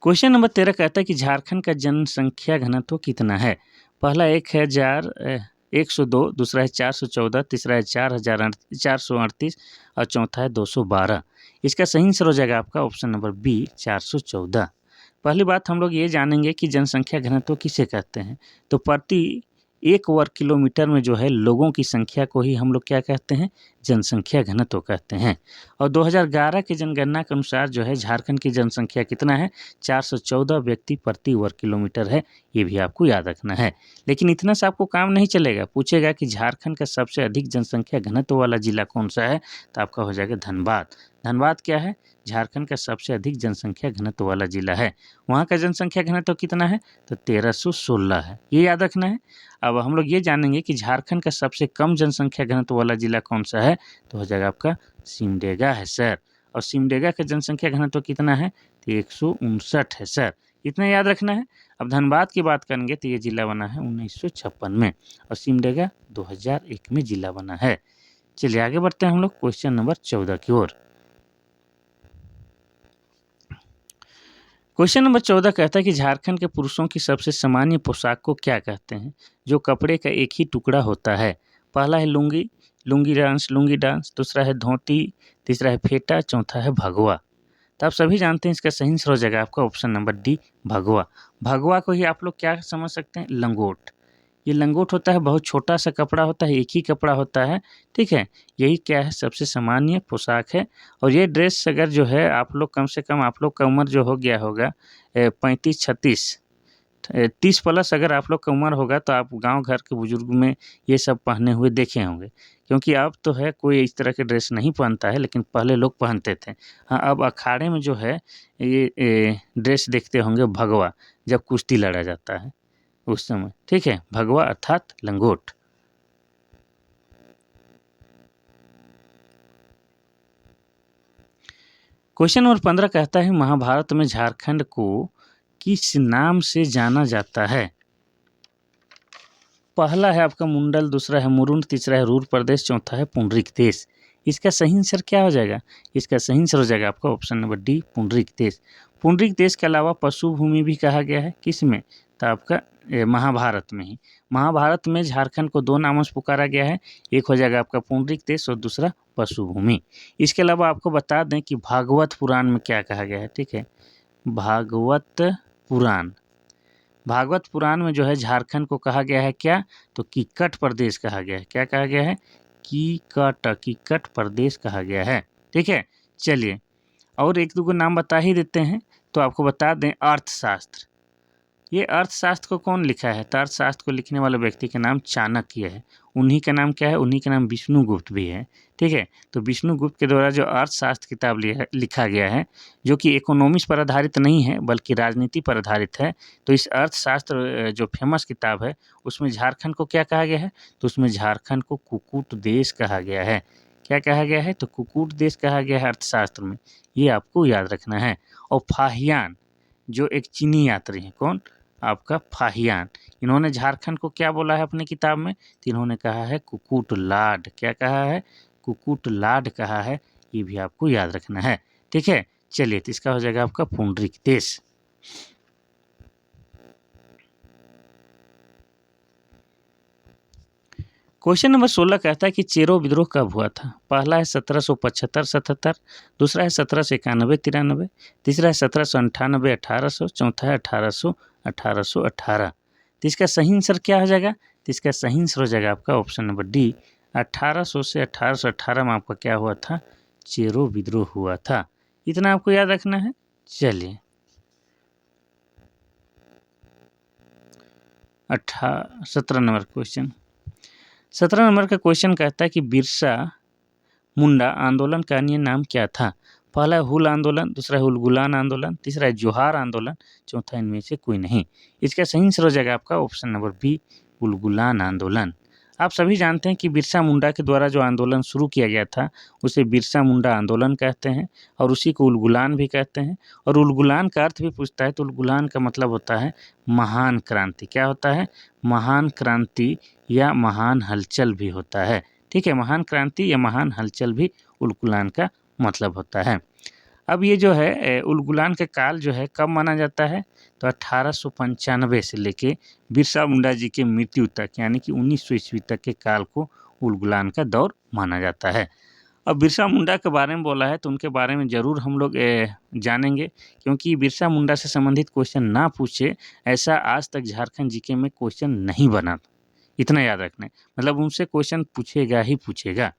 S1: क्वेश्चन नंबर 13 कहता है कि झारखंड का जनसंख्या घनत्व कितना है? पहला 1,102, दूसरा है 414, तीसरा है 4,438 और चौथा है 212। इसका सही आंसर हो जाएगा आपका ऑप्शन नंबर बी, 414। पहली बात हम लोग ये जानेंगे कि जनसंख्या घनत्व किसे कहते हैं। तो प्रति 1 वर्ग किलोमीटर में जो है लोगों की संख्या को ही हम लोग क्या कहते हैं? जनसंख्या घनत्व कहते हैं। और 2011 की जनगणना के अनुसार जो है झारखंड की जनसंख्या कितना है? 414 व्यक्ति प्रति वर्ग किलोमीटर है। ये भी आपको याद रखना है। लेकिन इतना से आपको काम नहीं चलेगा। पूछेगा कि झारखंड का सबसे अधिक जनसंख्या घनत्व वाला जिला कौन सा है? तो आपका हो जाएगा धनबाद। धनबाद क्या है? झारखंड का सबसे अधिक जनसंख्या घनत्व वाला जिला है। वहाँ का जनसंख्या घनत्व कितना है? तो 1316 है। ये याद रखना है। अब हम लोग ये जानेंगे कि झारखंड का सबसे कम जनसंख्या घनत्व वाला जिला कौन सा है? तो हो जाएगा आपका सिमडेगा है सर। और सिमडेगा का जनसंख्या घनत्व कितना है? तो 159 है सर। इतना याद रखना है। अब धनबाद की बात करेंगे तो ये जिला बना है 1956 में और सिमडेगा 2001 में जिला बना है। चलिए आगे बढ़ते हैं हम लोग क्वेश्चन नंबर 14 की ओर। क्वेश्चन नंबर 14 कहता है कि झारखंड के पुरुषों की सबसे सामान्य पोशाक को क्या कहते हैं, जो कपड़े का एक ही टुकड़ा होता है। पहला है लुंगी, लुंगी डांस, दूसरा है धोती, तीसरा है फेटा, चौथा है भगवा। तो आप सभी जानते हैं इसका सही आंसर हो जाएगा आपका ऑप्शन नंबर डी, भगवा। भगवा को ही आप लोग क्या समझ सकते हैं, लंगोट। ये लंगोट होता है, बहुत छोटा सा कपड़ा होता है, एक ही कपड़ा होता है, ठीक है। यही क्या है, सबसे सामान्य पोशाक है। और ये ड्रेस अगर जो है आप लोग कम से कम, आप लोग का उम्र जो हो गया होगा 35-36, 30 प्लस अगर आप लोग का उम्र होगा तो आप गांव घर के बुजुर्ग में ये सब पहने हुए देखे होंगे। क्योंकि अब तो है कोई इस तरह के ड्रेस नहीं पहनता है, लेकिन पहले लोग पहनते थे। हाँ, अब अखाड़े में जो है ये ड्रेस देखते होंगे भगवा, जब कुश्ती लड़ा जाता है उस समय, ठीक है, भगवा अर्थात लंगोट। क्वेश्चन नंबर 15 कहता है महाभारत में झारखंड को किस नाम से जाना जाता है। पहला है आपका मुंडल, दूसरा है मुरुंड, तीसरा है रूर प्रदेश, चौथा है पुंडरिक देश। इसका सही आंसर क्या हो जाएगा, इसका सही आंसर हो जाएगा आपका ऑप्शन नंबर डी, पुंडरिक देश। पुंडरिक देश के अलावा पशु भूमि भी कहा गया है, किसमें, तो आपका महाभारत में ही। महाभारत में झारखंड को दो नामों से पुकारा गया है, एक हो जाएगा आपका पुंडरिक देश और दूसरा पशु भूमि। इसके अलावा आपको बता दें कि भागवत पुराण में क्या कहा गया है, ठीक है, भागवत पुराण, भागवत पुराण में जो है झारखंड को कहा गया है क्या, तो किक्कट प्रदेश कहा गया है। क्या कहा गया है, किक्कट प्रदेश कहा गया है, ठीक है। चलिए और एक दो को नाम बता ही देते हैं, तो आपको बता दें अर्थशास्त्र। ये अर्थशास्त्र को कौन लिखा है, तो अर्थशास्त्र को लिखने वाले व्यक्ति का नाम चाणक्य है। उन्हीं का नाम क्या है, उन्हीं का नाम विष्णुगुप्त भी है, ठीक है। तो विष्णुगुप्त के द्वारा जो अर्थशास्त्र किताब लिखा गया है, जो कि इकोनॉमिक्स पर आधारित नहीं है बल्कि राजनीति पर आधारित है। तो इस अर्थशास्त्र जो फेमस किताब है उसमें झारखंड को क्या कहा गया है, तो उसमें झारखंड को कुकुट देश कहा गया है। क्या कहा गया है, तो कुकुट देश कहा गया है अर्थशास्त्र में, ये आपको याद रखना है। और फाहियान जो एक चीनी यात्री हैं, कौन, आपका फाहियान, इन्होंने झारखंड को क्या बोला है अपनी किताब में, तो इन्होंने कहा है कुकुट लाड। क्या कहा है, कुकुट लाड कहा है, ये भी आपको याद रखना है, ठीक है। चलिए तो इसका हो जाएगा आपका पुंडरिक देश। क्वेश्चन नंबर 16 कहता है कि चेरो विद्रोह कब हुआ था। पहला है 1775-77, दूसरा है 1791-93, तीसरा है 1798-1800, चौथा है 1800-1818। तो इसका सही आंसर क्या हो जाएगा, तो इसका सही आंसर हो जाएगा आपका ऑप्शन नंबर डी, 1800 से 1818 में आपका क्या हुआ था, चेरो विद्रोह हुआ था। इतना आपको याद रखना है। चलिए 17 नंबर क्वेश्चन, 17 नंबर का क्वेश्चन कहता है कि बिरसा मुंडा आंदोलन का अन्य नाम क्या था। पहला है हुल आंदोलन, दूसरा है उलगुलान आंदोलन, तीसरा है जोहार आंदोलन, चौथा इनमें से कोई नहीं। इसका सही आंसर हो जाएगा आपका ऑप्शन नंबर बी, उलगुलान आंदोलन। आप सभी जानते हैं कि बिरसा मुंडा के द्वारा जो आंदोलन शुरू किया गया था उसे बिरसा मुंडा आंदोलन कहते हैं, और उसी को उलगुलान भी कहते हैं। और उलगुलान का अर्थ भी पूछता है तो उलगुलान का मतलब होता है महान क्रांति। क्या होता है, महान क्रांति या महान हलचल भी होता है, ठीक है। महान क्रांति या महान हलचल भी उलगुलान का मतलब होता है। अब ये जो है उलगुलान का काल जो है कब माना जाता है, तो 1895 से लेके बिरसा मुंडा जी के मृत्यु तक, यानी कि 1900 ईस्वी तक के काल को उलगुलान का दौर माना जाता है। अब बिरसा मुंडा के बारे में बोला है तो उनके बारे में ज़रूर हम लोग जानेंगे, क्योंकि बिरसा मुंडा से संबंधित क्वेश्चन ना पूछे ऐसा आज तक झारखंड जीके में क्वेश्चन नहीं बना, इतना याद रखना है। मतलब उनसे क्वेश्चन पूछेगा ही पूछेगा।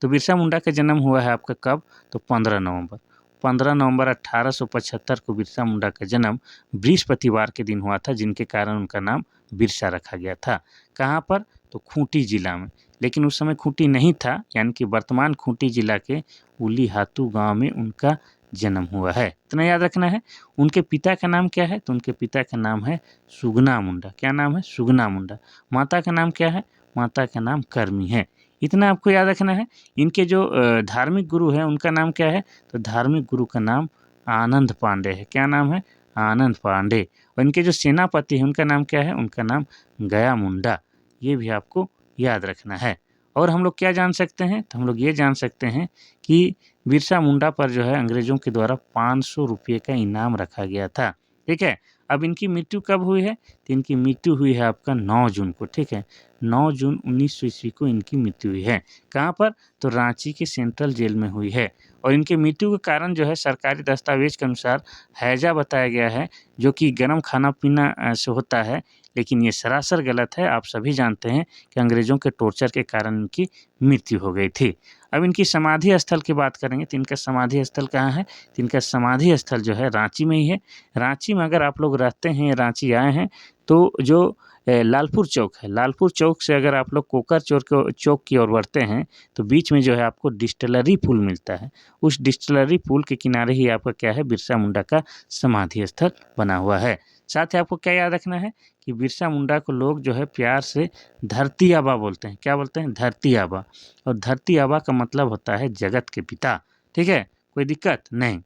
S1: तो बिरसा मुंडा का जन्म हुआ है आपका कब, तो 15 नवंबर 1875 को बिरसा मुंडा का जन्म बृहस्पतिवार के दिन हुआ था, जिनके कारण उनका नाम बिरसा रखा गया था। कहाँ पर, तो खूंटी जिला में। लेकिन उस समय खूंटी नहीं था, यानी कि वर्तमान खूंटी जिला के उलीहातू गांव में उनका जन्म हुआ है, इतना याद रखना है। उनके पिता का नाम क्या है, तो उनके पिता का नाम है सुगना मुंडा। क्या नाम है, सुगना मुंडा। माता का नाम क्या है, माता का नाम कर्मी है, इतना आपको याद रखना है। इनके जो धार्मिक गुरु हैं उनका नाम क्या है, तो धार्मिक गुरु का नाम आनंद पांडे है। क्या नाम है, आनंद पांडे। और इनके जो सेनापति हैं उनका नाम क्या है, उनका नाम गया मुंडा। ये भी आपको याद रखना है। और हम लोग क्या जान सकते हैं, तो हम लोग ये जान सकते हैं कि बिरसा मुंडा पर जो है अंग्रेजों के द्वारा 500 रुपये का इनाम रखा गया था। ठीक है। अब इनकी मृत्यु कब हुई है? तो इनकी मृत्यु हुई है आपका 9 जून को, ठीक है। 9 जून 1900 ईस्वी को इनकी मृत्यु हुई है। कहाँ पर? तो रांची के सेंट्रल जेल में हुई है और इनकी मृत्यु का कारण जो है सरकारी दस्तावेज के अनुसार हैजा बताया गया है, जो कि गरम खाना-पीना से होता है, लेकिन ये सरासर गलत है। आप सभी जानते हैं कि अंग्रेज़ों के टॉर्चर के कारण इनकी मृत्यु हो गई थी। अब इनकी समाधि स्थल की बात करेंगे तो इनका समाधि स्थल कहाँ है? तो इनका समाधि स्थल जो है रांची में ही है। रांची में अगर आप लोग रहते हैं, रांची आए हैं, तो जो लालपुर चौक है, लालपुर चौक से अगर आप लोग कोकर चौक की ओर बढ़ते हैं, तो बीच में जो है आपको डिस्टिलरी पुल मिलता है। उस डिस्टिलरी पुल के किनारे ही आपका क्या है? बिरसा मुंडा का समाधि स्थल बना हुआ है। साथ ही आपको क्या याद रखना है कि बिरसा मुंडा को लोग जो है प्यार से धरती आबा बोलते हैं। क्या बोलते हैं? धरती आबा। और धरती आबा का मतलब होता है जगत के पिता। ठीक है? कोई दिक्कत? नहीं।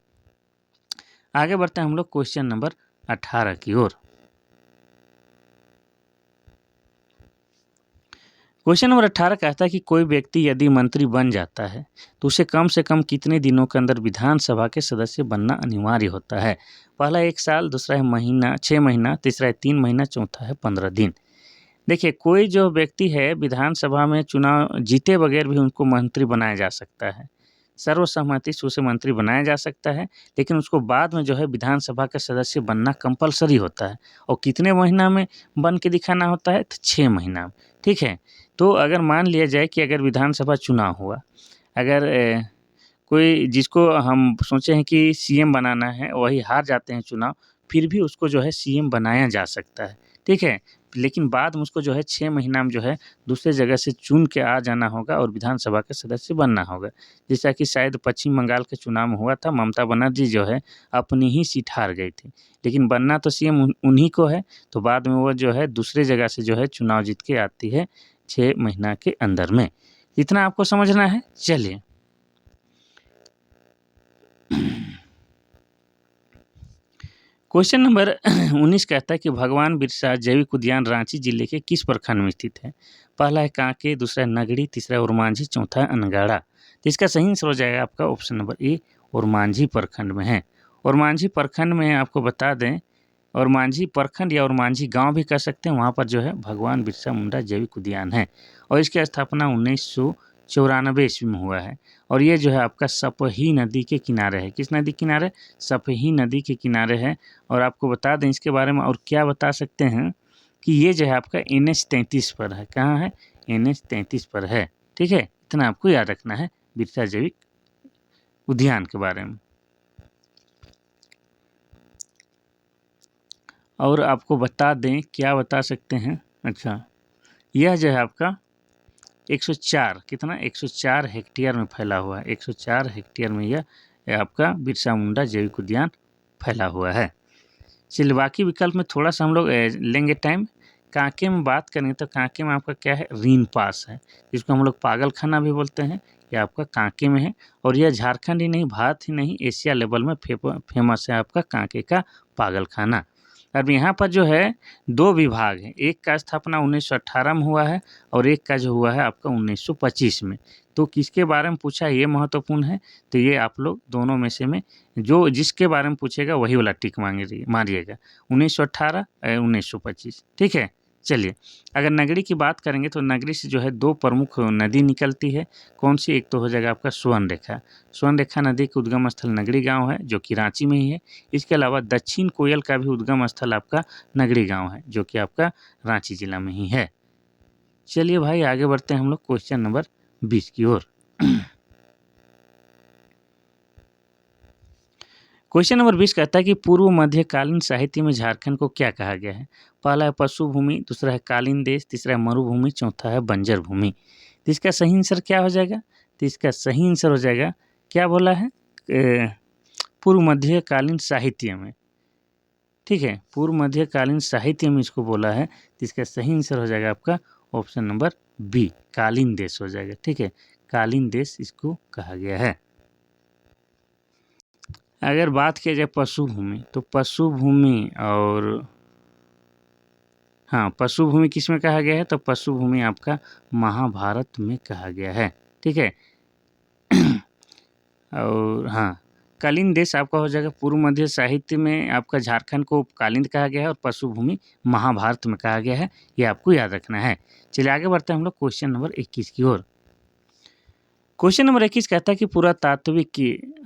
S1: आगे बढ़ते हैं हम लोग क्वेश्चन नंबर 18 की ओर। क्वेश्चन नंबर 18 कहता है कि कोई व्यक्ति यदि मंत्री बन जाता है तो उसे कम से कम कितने दिनों के अंदर विधानसभा के सदस्य बनना अनिवार्य होता है? पहला 1 साल, दूसरा है महीना 6 महीना, तीसरा है 3 महीना, चौथा है 15 दिन। देखिए, कोई जो व्यक्ति है विधानसभा में चुनाव जीते बगैर भी उनको मंत्री बनाया जा सकता है। सर्वसम्मति से उसे मंत्री बनाया जा सकता है, लेकिन उसको बाद में जो है विधानसभा का सदस्य बनना कंपल्सरी होता है और कितने महीना में बन के दिखाना होता है? तो 6 महीना में, ठीक है। तो अगर मान लिया जाए कि अगर विधानसभा चुनाव हुआ, अगर कोई जिसको हम सोचे हैं कि सीएम बनाना है, वही हार जाते हैं चुनाव, फिर भी उसको जो है सीएम बनाया जा सकता है, ठीक है। लेकिन बाद में उसको जो है 6 महीना में जो है दूसरे जगह से चुन के आ जाना होगा और विधानसभा का सदस्य बनना होगा। जैसा कि शायद पश्चिम बंगाल के चुनाव में हुआ था, ममता बनर्जी जो है अपनी ही सीट हार गई थी। लेकिन बनना तो सीएम उन्हीं को है, तो बाद में वो जो है दूसरे जगह से जो है चुनाव जीत के आती है 6 महीना के अंदर में। इतना आपको समझना है? चलिए। क्वेश्चन नंबर 19 कहता है कि भगवान बिरसा जैविक उद्यान रांची जिले के किस प्रखंड में स्थित है? पहला है कांके, दूसरा है नगड़ी, तीसरा है ओरमांझी, चौथा है अनगाड़ा। तो इसका सही आंसर हो जाएगा आपका ऑप्शन नंबर ए, ओरमांझी प्रखंड में है। ओरमांझी प्रखंड में आपको बता दें, ओरमांझी प्रखंड या ओरमांझी गांव भी कह सकते हैं, वहाँ पर जो है भगवान बिरसा मुंडा जैविक उद्यान है और इसकी स्थापना 1994 ईस्वी में हुआ है और ये जो है आपका सपही नदी के किनारे है। किस नदी के किनारे? सपही नदी के किनारे है। और आपको बता दें इसके बारे में और क्या बता सकते हैं कि ये जो है आपका NH 33 पर है। कहाँ है? NH 33 पर है, ठीक है। इतना आपको याद रखना है बिरसा जैविक उद्यान के बारे में। और आपको बता दें, क्या बता सकते हैं, अच्छा, यह जो है आपका 104, कितना? 104 हेक्टेयर में फैला हुआ है। 104 हेक्टेयर में यह आपका बिरसा मुंडा जैविक उद्यान फैला हुआ है। चलिए, बाकी विकल्प में थोड़ा-सा हम लोग लेंगे टाइम। कांके में बात करें तो कांके में आपका क्या है? रीन पास है, जिसको हम लोग पागलखाना भी बोलते हैं। ये आपका कांके में है और यह झारखंड ही नहीं, भारत ही नहीं, एशिया लेवल में फेमस है आपका कांके का पागलखाना। अब यहाँ पर जो है 2 विभाग हैं, एक का स्थापना 1918 में हुआ है और एक का जो हुआ है आपका 1925 में। तो किसके बारे में पूछा है, ये महत्वपूर्ण है। तो ये आप लोग दोनों में से जो जिसके बारे में पूछेगा वही वाला टिक मारिएगा, 1918 1925, ठीक है। चलिए, अगर नगरी की बात करेंगे तो नगरी से जो है 2 प्रमुख नदी निकलती है। कौन सी? एक तो हो जाएगा आपका स्वर्णरेखा। स्वर्णरेखा नदी का उद्गम स्थल नगरी गाँव है, जो कि रांची में ही है। इसके अलावा दक्षिण कोयल का भी उद्गम स्थल आपका नगरी गाँव है, जो कि आपका रांची जिला में ही है। चलिए भाई, आगे बढ़ते हैं हम लोग क्वेश्चन नंबर 20 की ओर। क्वेश्चन नंबर 20 कहता है कि पूर्व मध्यकालीन साहित्य में झारखंड को क्या कहा गया है? पहला है पशु भूमि, दूसरा है कालीन देश, तीसरा है मरुभूमि, चौथा है बंजर भूमि। तो इसका सही आंसर क्या हो जाएगा? तो इसका सही आंसर हो जाएगा, क्या बोला है? पूर्व मध्यकालीन साहित्य में, ठीक है। पूर्व मध्यकालीन साहित्य में इसको बोला है, तो इसका सही आंसर हो जाएगा आपका ऑप्शन नंबर बी, कालीन देश हो जाएगा, ठीक है। कालीन देश इसको कहा गया है। अगर बात किया जाए पशु भूमि, तो पशु भूमि और हाँ, पशु भूमि किस में कहा गया है? तो पशु भूमि आपका महाभारत में कहा गया है, ठीक है। और हाँ, कालीन देश आपका हो जाएगा। पूर्व मध्य साहित्य में आपका झारखंड को कालीन कहा गया है और पशु भूमि महाभारत में कहा गया है, ये आपको याद रखना है। चलिए आगे बढ़ते हैं हम लोग क्वेश्चन नंबर 21 की ओर। क्वेश्चन नंबर 21 कहता है कि पुरातात्विक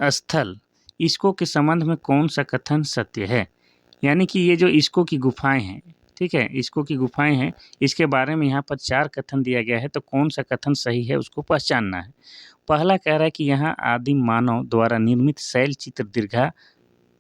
S1: स्थल इसको के संबंध में कौन सा कथन सत्य है। यानी कि ये जो इसको की गुफाएं हैं, ठीक है, इसको की गुफाएं हैं, इसके बारे में यहाँ पर 4 कथन दिया गया है, तो कौन सा कथन सही है उसको पहचानना है। पहला कह रहा है कि यहाँ आदिम मानव द्वारा निर्मित शैल चित्र दीर्घा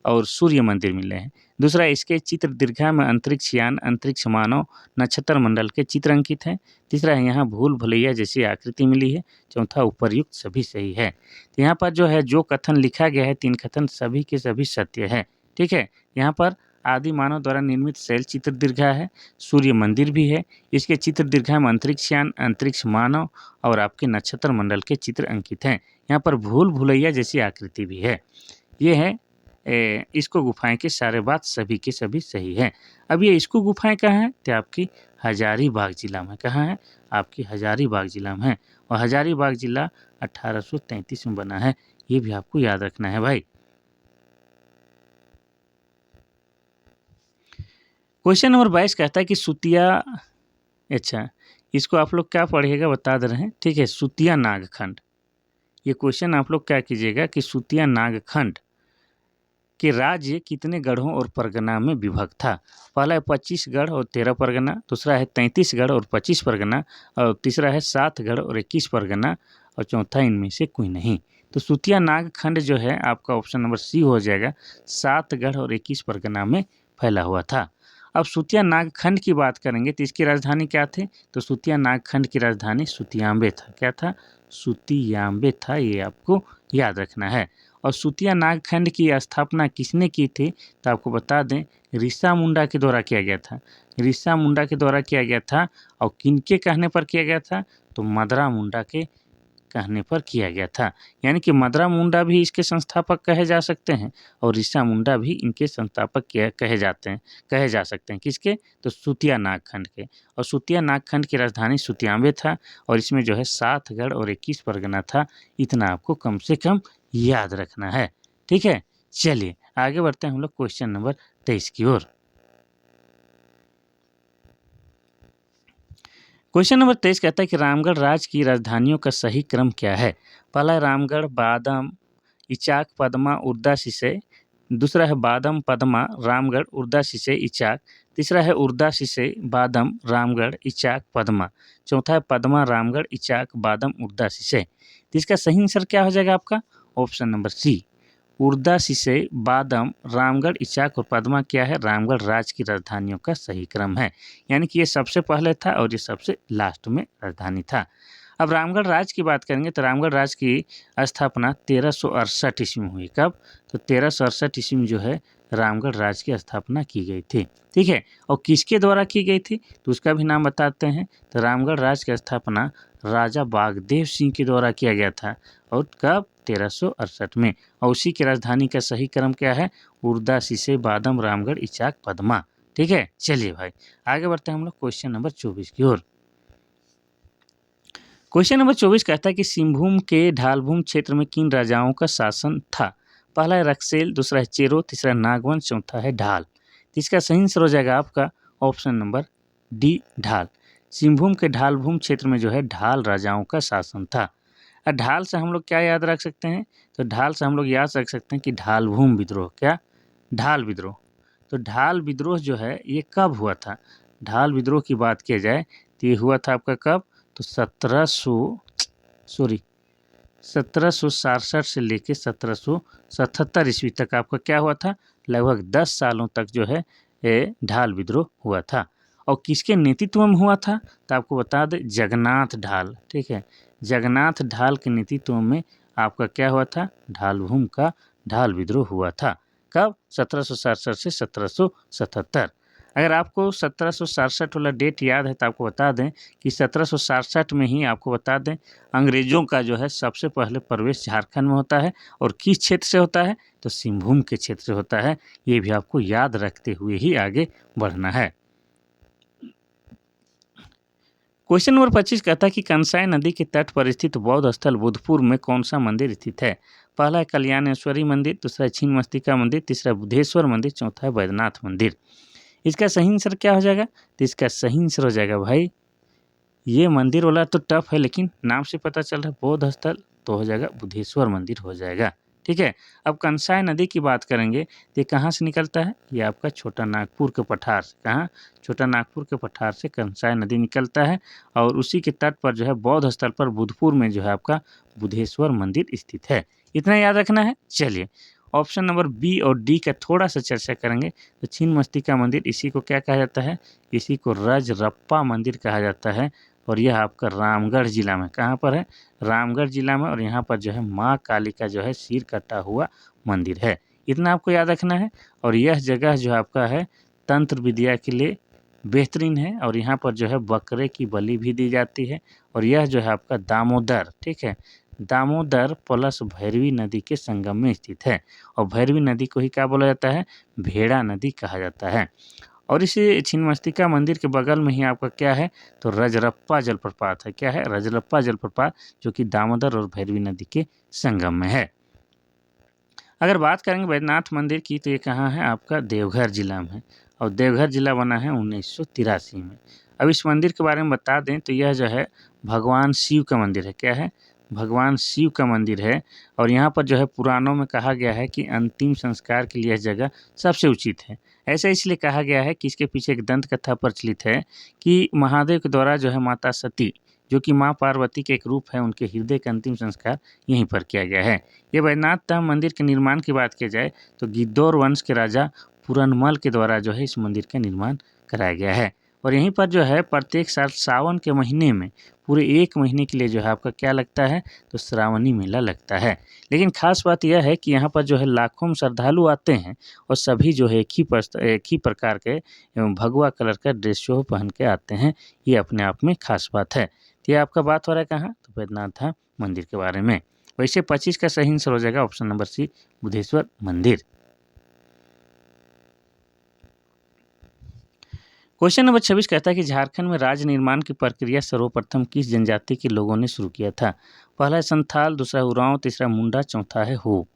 S1: और सूर्य मंदिर मिले हैं। दूसरा, इसके चित्र दीर्घा में अंतरिक्ष यान, अंतरिक्ष मानव, नक्षत्र मंडल के चित्र अंकित हैं। तीसरा है यहाँ भूल भुलैया जैसी आकृति मिली है। चौथा, उपर्युक्त सभी सही है। तो यहाँ पर जो है जो कथन लिखा गया है, 3 कथन सभी के सभी सत्य है, ठीक है। यहाँ पर आदि मानव द्वारा निर्मित शैल चित्र दीर्घा है, सूर्य मंदिर भी है, इसके चित्र दीर्घा में अंतरिक्ष यान, अंतरिक्ष मानव और आपके नक्षत्र मंडल के चित्र अंकित हैं। यहाँ पर भूल भुलैया जैसी आकृति भी है। ये है इसको गुफाएं के सारे बात सभी के सभी सही है। अब ये इसको गुफाएं कहाँ हैं, तो आपकी हजारीबाग जिला में। कहाँ है, आपकी हजारीबाग जिला में है, और हजारीबाग जिला 1833 में बना है, ये भी आपको याद रखना है भाई। क्वेश्चन नंबर 22 कहता है कि सुतिया, अच्छा इसको आप लोग क्या पढ़िएगा बता दे रहे हैं, ठीक है। सुतिया नागखंड, ये क्वेश्चन आप लोग क्या कीजिएगा कि सुतिया नागखंड कि राज्य कितने गढ़ों और परगना में विभक्त था। पहला है 25 गढ़ और 13 परगना, दूसरा है 33 गढ़ और 25 परगना, और तीसरा है 7 गढ़ और 21 परगना, और चौथा इनमें से कोई नहीं। तो सुतिया नागखंड जो है आपका ऑप्शन नंबर सी हो जाएगा, 7 गढ़ और 21 परगना में फैला हुआ था। अब सुतिया नागखंड की बात करेंगे तो इसकी राजधानी क्या थी, तो सुतिया नागखंड की राजधानी सुतियांबे था। क्या था, सुतियांबे था, ये आपको याद रखना है। और सुतिया नागखंड की स्थापना किसने की थी, तो आपको बता दें ऋषा मुंडा के द्वारा किया गया था। ऋषा मुंडा के द्वारा किया गया था, और किनके कहने पर किया गया था, तो मदरा मुंडा के कहने पर किया गया था। यानी कि मदरा मुंडा भी इसके संस्थापक कहे जा सकते हैं, और ऋषा मुंडा भी इनके संस्थापक कहे जा सकते हैं। किसके, तो सुतिया नागखंड के। और सुतिया नागखंड की राजधानी सुतियांबे था, और इसमें जो है 7 गढ़ और 21 परगना था। इतना आपको कम से कम याद रखना है, ठीक है। चलिए आगे बढ़ते हैं हम लोग क्वेश्चन नंबर 23 की ओर। क्वेश्चन नंबर 23 कहता है कि रामगढ़ राज्य की राजधानियों का सही क्रम क्या है। पहला है रामगढ़, बादम, इचाक, पदमा, उर्दा, सिसई। दूसरा है बादम, पदमा, रामगढ़, उर्दा, सिसई, इचाक। तीसरा है उर्दा, सिसई, बादम, रामगढ़, इचाक, पदमा। चौथा है पदमा, रामगढ़, इचाक, बादम, उर्दा, सिसई। तो इसका सही आंसर क्या हो जाएगा आपका, option number C, उर्दा, Sisai, बादम, Ramgarh, Ichak और पदमा क्या है, रामगढ़ राज्य की राजधानियों का सही क्रम है। यानी कि ये सबसे पहले था और ये सबसे लास्ट में राजधानी था। अब रामगढ़ राज्य की बात करेंगे तो रामगढ़ राज्य की स्थापना 1368 ईस्वी में हुई। कब, तो 1368 ईस्वी में जो है रामगढ़ राज्य की स्थापना की गई थी, ठीक है। और किसके द्वारा की गई थी, तो उसका भी नाम बताते हैं। तो रामगढ़ राज्य की स्थापना राजा बागदेव सिंह के द्वारा किया गया था, और कब, 1368 में। और उसी की राजधानी का सही क्रम क्या है, उर्दा, सिसई, बादम, रामगढ़, इचाक, पदमा, ठीक है। चलिए भाई आगे बढ़ते हैं हम लोग क्वेश्चन नंबर 24 की ओर। क्वेश्चन नंबर 24 कहता है कि सिंहभूम के ढालभूम क्षेत्र में किन राजाओं का शासन था। पहला है रक्सेल, दूसरा है चेरो, तीसरा है नागवन, चौथा है ढाल। तो इसका सही आंसर हो जाएगा आपका ऑप्शन नंबर डी, ढाल। सिंहभूम के ढालभूम क्षेत्र में जो है ढाल राजाओं का शासन था। और ढाल से हम लोग क्या याद रख सकते हैं, तो ढाल से हम लोग याद रख सकते हैं कि ढालभूम विद्रोह, क्या, ढाल विद्रोह। तो ढाल विद्रोह जो है ये कब हुआ था, ढाल विद्रोह की बात किया जाए तो ये हुआ था आपका कब, तो 1767 से लेके 1777 ईस्वी तक आपका क्या हुआ था, लगभग 10 सालों तक जो है ये ढाल विद्रोह हुआ था। और किसके नेतृत्व में हुआ था, तो आपको बता दें जगन्नाथ ढाल, ठीक है। जगन्नाथ ढाल के नेतृत्व में आपका क्या हुआ था, ढालभूम का ढाल विद्रोह हुआ था। कब, 1767 से 1777। अगर आपको 1767 वाला डेट याद है तो आपको बता दें कि 1767 में ही आपको बता दें अंग्रेजों का जो है सबसे पहले प्रवेश झारखंड में होता है, और किस क्षेत्र से होता है, तो सिंहभूम के क्षेत्र से होता है। ये भी आपको याद रखते हुए ही आगे बढ़ना है। क्वेश्चन नंबर 25 कहता है कि कंसाई नदी के तट पर स्थित बौद्ध स्थल बुधपुर में कौन सा मंदिर स्थित है। पहला है कल्याणेश्वरी मंदिर, दूसरा है छिन्नमस्तिका मंदिर, तीसरा बुद्धेश्वर मंदिर, चौथा है बैद्यनाथ मंदिर। इसका सही आंसर क्या हो जाएगा? तो इसका सही आंसर हो जाएगा भाई, ये मंदिर वाला तो टफ है लेकिन नाम से पता चल रहा है बौद्ध स्थल, तो हो जाएगा बुद्धेश्वर मंदिर हो जाएगा। ठीक है। अब कंसाई नदी की बात करेंगे तो ये कहाँ से निकलता है? ये आपका छोटा नागपुर के पठार से, कहाँ? छोटा नागपुर के पठार से कंसाई नदी निकलता है और उसी के तट पर जो है बौद्ध स्थल पर बुधपुर में जो है आपका बुद्धेश्वर मंदिर स्थित है। इतना याद रखना है। चलिए ऑप्शन नंबर बी और डी का थोड़ा सा चर्चा करेंगे। तो छिन्नमस्तिका मंदिर, इसी को क्या कहा जाता है? इसी को रजरप्पा मंदिर कहा जाता है और यह आपका रामगढ़ जिला में, कहाँ पर है? रामगढ़ जिला में। और यहाँ पर जो है माँ काली का जो है सिर कटा हुआ मंदिर है। इतना आपको याद रखना है। और यह जगह जो आपका है तंत्र विद्या के लिए बेहतरीन है और यहाँ पर जो है बकरे की बलि भी दी जाती है। और यह जो है आपका दामोदर, ठीक है, दामोदर प्लस भैरवी नदी के संगम में स्थित है। और भैरवी नदी को ही क्या बोला जाता है? भेड़ा नदी कहा जाता है। और इसी छिन्नमस्तिका मंदिर के बगल में ही आपका क्या है? तो रजरप्पा जलप्रपात है। क्या है? रजरप्पा जलप्रपात, जो कि दामोदर और भैरवी नदी के संगम में है। अगर बात करेंगे बैद्यनाथ मंदिर की तो ये कहाँ है? आपका देवघर जिला में है और देवघर जिला बना है 1983 में। अब इस मंदिर के बारे में बता दें तो यह जो है भगवान शिव का मंदिर है। क्या है? भगवान शिव का मंदिर है। और यहाँ पर जो है पुराणों में कहा गया है कि अंतिम संस्कार के लिए यह जगह सबसे उचित है। ऐसा इसलिए कहा गया है कि इसके पीछे एक दंत कथा प्रचलित है कि महादेव के द्वारा जो है माता सती, जो कि माँ पार्वती के एक रूप है, उनके हृदय का अंतिम संस्कार यहीं पर किया गया है। ये बैद्यनाथ धाम मंदिर के निर्माण की बात की जाए तो गिद्धौर वंश के राजा पूरनमल के द्वारा जो है इस मंदिर का निर्माण कराया गया है। और यहीं पर जो है प्रत्येक साल सावन के महीने में पूरे 1 महीने के लिए जो है आपका क्या लगता है? तो श्रावणी मेला लगता है। लेकिन खास बात यह है कि यहाँ पर जो है लाखों श्रद्धालु आते हैं और सभी जो है एक ही प्रकार के एवं भगवा कलर का ड्रेस जो पहन के आते हैं। ये अपने आप में खास बात है। तो ये आपका बात हो रहा है कहाँ? तो बैद्यनाथ धाम मंदिर के बारे में। वैसे 25 का सही आंसर हो जाएगा ऑप्शन नंबर सी, बुद्धेश्वर मंदिर। क्वेश्चन नंबर 26 कहता है कि झारखंड में राज्य निर्माण की प्रक्रिया सर्वप्रथम किस जनजाति के लोगों ने शुरू किया था? पहला है संथाल, दूसरा उरांव, तीसरा मुंडा, चौथा है हो।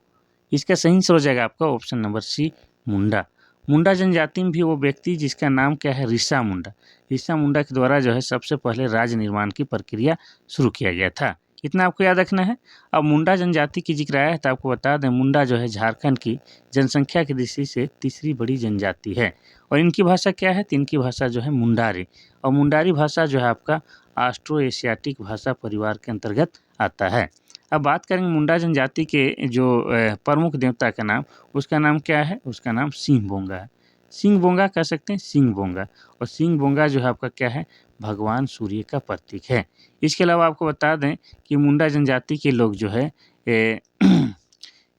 S1: इसका सही आंसर हो जाएगा आपका ऑप्शन नंबर सी, मुंडा। मुंडा जनजाति में भी वो व्यक्ति जिसका नाम क्या है? ऋषा मुंडा। ऋषा मुंडा के द्वारा जो है सबसे पहले राज्य निर्माण की प्रक्रिया शुरू किया गया था। इतना आपको याद रखना है। अब मुंडा जनजाति की जिक्र आया है तो आपको बता दें मुंडा जो है झारखंड की जनसंख्या की दृष्टि से तीसरी बड़ी जनजाति है। और इनकी भाषा क्या है? तो इनकी भाषा जो है मुंडारी। और मुंडारी भाषा जो है आपका ऑस्ट्रो एशियाटिक भाषा परिवार के अंतर्गत आता है। अब बात करेंगे मुंडा जनजाति के जो प्रमुख देवता का नाम, उसका नाम क्या है? उसका नाम सिंह बोंगा है। सिंह बोंगा कह सकते हैं, सिंह बोंगा। और सिंह बोंगा जो है आपका क्या है? भगवान सूर्य का प्रतीक है। इसके अलावा आपको बता दें कि मुंडा जनजाति के लोग जो है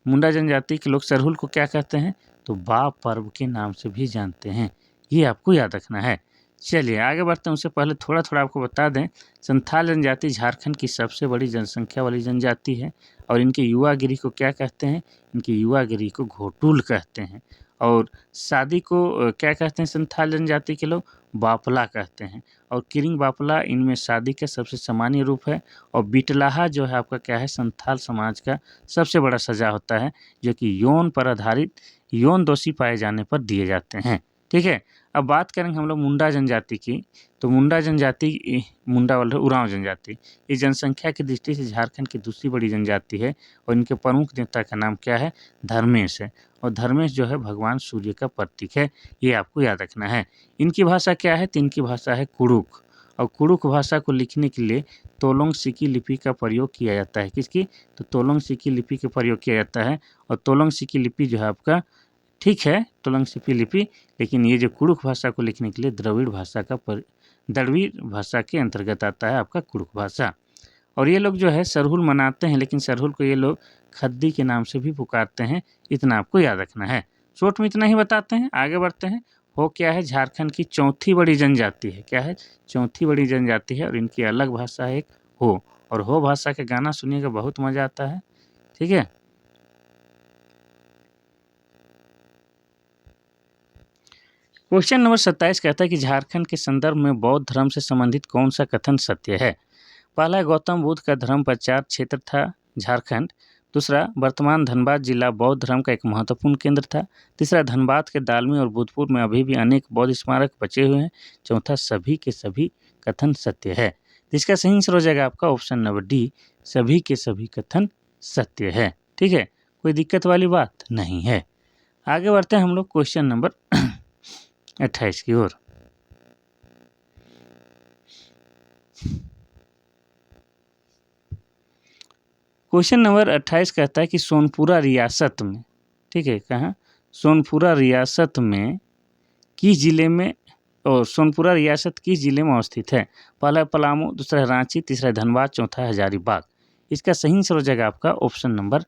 S1: मुंडा जनजाति के लोग सरहुल को क्या कहते हैं? तो बा पर्व के नाम से भी जानते हैं। ये आपको याद रखना है। चलिए आगे बढ़ते हैं। उससे पहले थोड़ा आपको बता दें, संथाल जनजाति झारखंड की सबसे बड़ी जनसंख्या वाली जनजाति है। और इनके युवा गिरी को क्या कहते हैं? इनके युवा गिरी को घोटुल कहते हैं। और शादी को क्या कहते हैं संथाल जनजाति के लोग? बापला कहते हैं। और किरिंग बापला इनमें शादी का सबसे सामान्य रूप है। और बिटलाहा जो है आपका क्या है? संथाल समाज का सबसे बड़ा सजा होता है, जो कि यौन पर आधारित यौन दोषी पाए जाने पर दिए जाते हैं। ठीक है। अब बात करेंगे हम लोग मुंडा जनजाति की। तो मुंडा जनजाति, मुंडा वाले उरांव जनजाति, इस जनसंख्या की दृष्टि से झारखंड की दूसरी बड़ी जनजाति है। और इनके प्रमुख देवता का नाम क्या है? धर्मेश है। और धर्मेश जो है भगवान सूर्य का प्रतीक है। ये आपको याद रखना है। इनकी भाषा क्या है? तो इनकी भाषा है कुड़ुक। और कुड़ुक भाषा को लिखने के लिए तोलोंग सिकी लिपि का प्रयोग किया जाता है। किसकी? तो तोलोंग सिकी लिपि का प्रयोग किया जाता है। और तोलोंग सिकी लिपि जो है आपका, ठीक है, तोलोंग सिकी लिपि, लेकिन ये जो कुड़ुक भाषा को लिखने के लिए द्रविड़ भाषा के अंतर्गत आता है आपका कुड़ुक भाषा। और ये लोग जो है सरहुल मनाते हैं, लेकिन सरहुल को ये लोग खद्दी के नाम से भी पुकारते हैं। इतना आपको याद रखना है। शॉर्ट में इतना ही बताते हैं, आगे बढ़ते हैं। हो क्या है? झारखंड की चौथी बड़ी जनजाति है। क्या है? चौथी बड़ी जनजाति है। और इनकी अलग भाषा है एक हो। और हो भाषा के गाना सुनिएगा, बहुत मजा आता है। ठीक है। क्वेश्चन नंबर 27 कहता है कि झारखंड के संदर्भ में बौद्ध धर्म से संबंधित कौन सा कथन सत्य है। पहला, गौतम बुद्ध का धर्म प्रचार क्षेत्र था झारखंड। दूसरा, वर्तमान धनबाद जिला बौद्ध धर्म का एक महत्वपूर्ण केंद्र था। तीसरा, धनबाद के दालमी और भूतपुर में अभी भी अनेक बौद्ध स्मारक बचे हुए हैं। चौथा, सभी के सभी कथन सत्य है। इसका सही आंसर हो जाएगा आपका ऑप्शन नंबर डी, सभी के सभी कथन सत्य है। ठीक है, कोई दिक्कत वाली बात नहीं है। आगे बढ़ते हैं हम लोग क्वेश्चन नंबर 28 की ओर। क्वेश्चन नंबर 28 कहता है कि सोनपुरा रियासत में, ठीक है, कहाँ, सोनपुरा रियासत में किस जिले में, और सोनपुरा रियासत किस जिले में अवस्थित है। पहला है पलामू, दूसरा है रांची, तीसरा है धनबाद, चौथा है हजारीबाग। इसका सही आंसर हो जाएगा आपका ऑप्शन नंबर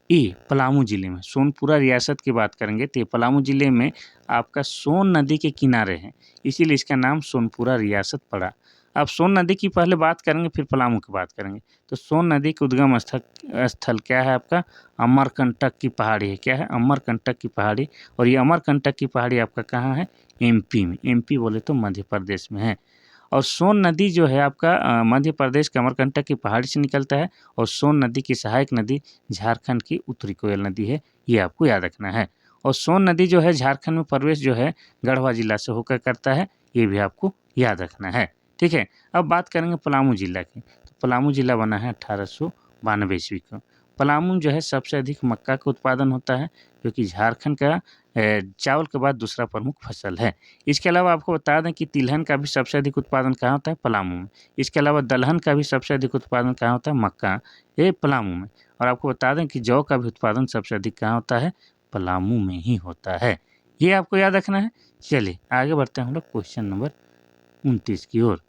S1: ए, पलामू जिले में। सोनपुरा रियासत की बात करेंगे तो ये पलामू जिले में आपका सोन नदी के किनारे है, इसीलिए इसका नाम सोनपुरा रियासत पड़ा। अब सोन नदी की पहले बात करेंगे, फिर पलामू की बात करेंगे। तो सोन नदी के उद्गम स्थल क्या है आपका, अमरकंटक की पहाड़ी है। क्या है, अमरकंटक की पहाड़ी। और ये अमरकंटक की पहाड़ी आपका कहाँ है, एमपी में। एमपी बोले तो मध्य प्रदेश में है। और सोन नदी जो है आपका मध्य प्रदेश के अमरकंटक की पहाड़ी से निकलता है। और सोन नदी की सहायक नदी झारखंड की उत्तरी कोयल नदी है, ये आपको याद रखना है। और सोन नदी जो है झारखंड में प्रवेश जो है गढ़वा जिला से होकर करता है, ये भी आपको याद रखना है। ठीक है, अब बात करेंगे पलामू जिला की। तो पलामू जिला बना है 1892 ईस्वी को। पलामू जो है सबसे अधिक मक्का का उत्पादन होता है, जो कि झारखंड का चावल के बाद दूसरा प्रमुख फसल है। इसके अलावा आपको बता दें कि तिलहन का भी सबसे अधिक उत्पादन कहाँ होता है, पलामू में। इसके अलावा दलहन का भी सबसे अधिक उत्पादन कहाँ होता है, मक्का, ये पलामू में। और आपको बता दें कि जौ का भी उत्पादन सबसे अधिक कहाँ होता है, पलामू में ही होता है। ये आपको याद रखना है। चलिए आगे बढ़ते हैं हम लोग क्वेश्चन नंबर 29 की ओर।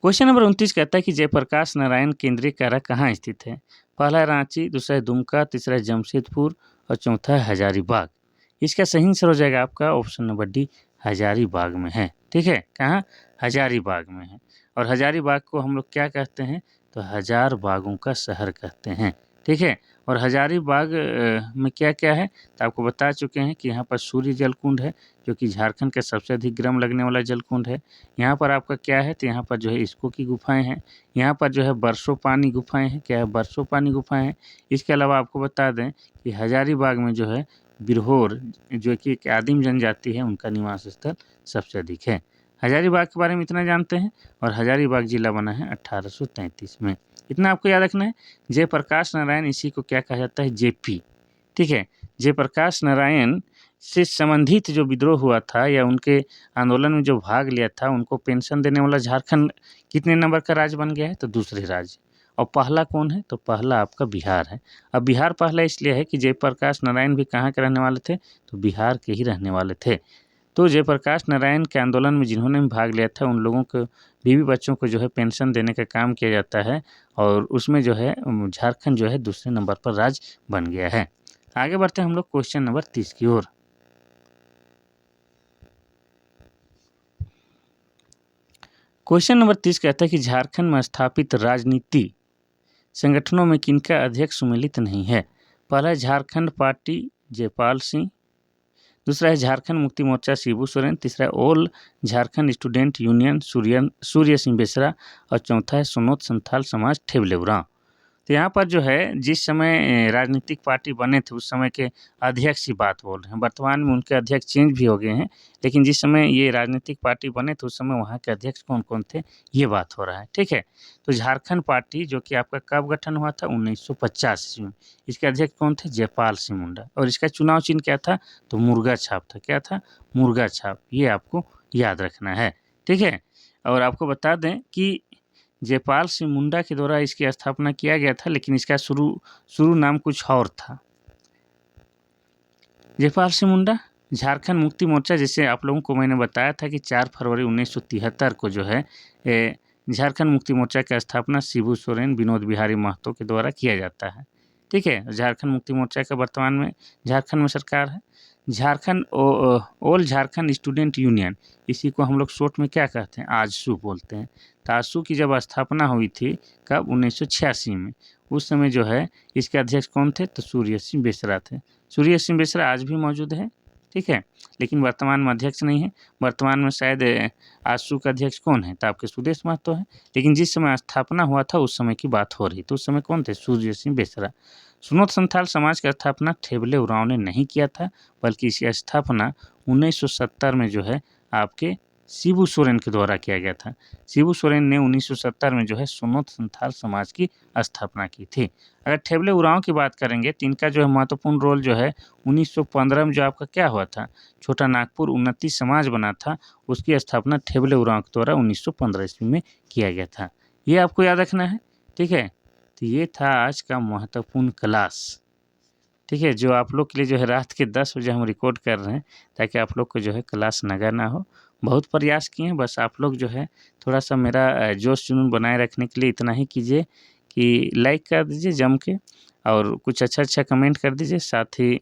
S1: क्वेश्चन नंबर 29 कहता है कि जयप्रकाश नारायण केंद्रीय कारा कहाँ स्थित है। पहला है रांची, दूसरा है दुमका, तीसरा है जमशेदपुर और चौथा है हजारीबाग। इसका सही आंसर हो जाएगा आपका ऑप्शन नंबर डी, हजारीबाग में है। ठीक है, कहाँ, हजारीबाग में है। और हजारीबाग को हम लोग क्या कहते हैं, तो हजार बागों का शहर कहते हैं। ठीक है, और हजारीबाग में क्या क्या है, तो आपको बता चुके हैं कि यहाँ पर सूर्य जल कुंड है, जो कि झारखंड का सबसे अधिक गर्म लगने वाला जल कुंड है। यहाँ पर आपका क्या है, तो यहाँ पर जो है इसको की गुफाएं हैं। यहाँ पर जो है बरसों पानी गुफाएं हैं। क्या है, बरसों पानी गुफाएं हैं। इसके अलावा आपको बता दें कि हजारीबाग में जो है बिरहोर, जो कि एक आदिम जनजाति है, उनका निवास स्थल सबसे अधिक है। हजारीबाग के बारे में इतना जानते हैं। और हजारीबाग जिला बना है 1833 में। इतना आपको याद रखना है। जयप्रकाश नारायण, इसी को क्या कहा जाता है, जेपी। ठीक है, जयप्रकाश नारायण से संबंधित जो विद्रोह हुआ था या उनके आंदोलन में जो भाग लिया था, उनको पेंशन देने वाला झारखंड कितने नंबर का राज्य बन गया है, तो दूसरे राज्य। और पहला कौन है, तो पहला आपका बिहार है। अब बिहार पहला इसलिए है कि जयप्रकाश नारायण भी कहाँ के रहने वाले थे, तो बिहार के ही रहने वाले थे। तो जयप्रकाश नारायण के आंदोलन में जिन्होंने भी भाग लिया था, उन लोगों को, बीवी बच्चों को जो है पेंशन देने का काम किया जाता है। और उसमें जो है झारखंड जो है दूसरे नंबर पर राज्य बन गया है। आगे बढ़ते हैं हम लोग क्वेश्चन नंबर 30 की ओर। क्वेश्चन नंबर 30 कहता है कि झारखंड में स्थापित राजनीति संगठनों में किनका अध्यक्ष सम्मिलित नहीं है। पहला है झारखंड पार्टी, जयपाल सिंह। दूसरा है झारखंड मुक्ति मोर्चा, शिबू सोरेन। तीसरा है all Jharkhand student union, Surya Singh Besra. और चौथा है सुनोद संथाल समाज, ठेबले उरांव। तो यहाँ पर जो है जिस समय राजनीतिक पार्टी बने थे, उस समय के अध्यक्ष की बात बोल रहे हैं। वर्तमान में उनके अध्यक्ष चेंज भी हो गए हैं, लेकिन जिस समय ये राजनीतिक पार्टी बने थे, उस समय वहाँ के अध्यक्ष कौन कौन थे, ये बात हो रहा है। ठीक है, तो झारखंड पार्टी जो कि आपका कब गठन हुआ था, 1950 ईस्वी में। इसके अध्यक्ष कौन थे, जयपाल सिंह मुंडा। और इसका चुनाव चिन्ह क्या था, तो मुर्गा छाप था। क्या था, मुर्गा छाप। ये आपको याद रखना है। ठीक है, और आपको बता दें कि जयपाल सिंह मुंडा के द्वारा इसकी स्थापना किया गया था, लेकिन इसका शुरू नाम कुछ और था। जयपाल सिंह मुंडा झारखंड मुक्ति मोर्चा, जैसे आप लोगों को मैंने बताया था कि 4 फरवरी 1973 को जो है झारखंड मुक्ति मोर्चा की स्थापना शिबू सोरेन, विनोद बिहारी महतो के द्वारा किया जाता है। ठीक है, झारखंड मुक्ति मोर्चा का वर्तमान में झारखंड में सरकार है। Jharkhand all Jharkhand student union, इसी को हम लोग शॉर्ट में क्या कहते हैं, आजसू बोलते हैं। तो आजसू की जब स्थापना हुई थी, कब, 1986 में। उस समय जो है इसके अध्यक्ष कौन थे, तो सूर्य सिंह बेसरा थे। सूर्य सिंह बेसरा आज भी मौजूद है। ठीक है। लेकिन वर्तमान में अध्यक्ष नहीं है। वर्तमान में शायद आजसू का अध्यक्ष कौन है? तो आपके सुदेश महतो है। लेकिन जिस समय स्थापना हुआ था उस समय की बात हो रही, तो उस समय कौन थे? सूर्य सिंह बेसरा। सुनोत संथाल समाज की स्थापना ठेबले उरांव ने नहीं किया था, बल्कि इसकी स्थापना 1970 में जो है आपके शिबू सोरेन के द्वारा किया गया था। शिबू सोरेन ने 1970 में जो है सुनोत संथाल समाज की स्थापना की थी। अगर ठेबले उरांव की बात करेंगे तो इनका जो है महत्वपूर्ण रोल जो है 1915 में जो आपका क्या हुआ था, छोटा नागपुर उन्नति समाज बना था, उसकी स्थापना ठेबले उरांव के द्वारा 1915 ईस्वी में किया गया था। ये आपको याद रखना है, ठीक है। तो ये था आज का महत्वपूर्ण क्लास, ठीक है, जो आप लोग के लिए जो है रात के 10 बजे हम रिकॉर्ड कर रहे हैं, ताकि आप लोग को जो है क्लास नगा ना हो। बहुत प्रयास किए हैं, बस आप लोग जो है थोड़ा-सा मेरा जोश जुनून बनाए रखने के लिए इतना ही कीजिए कि लाइक कर दीजिए जम के, और कुछ अच्छा-अच्छा कमेंट कर दीजिए। साथ ही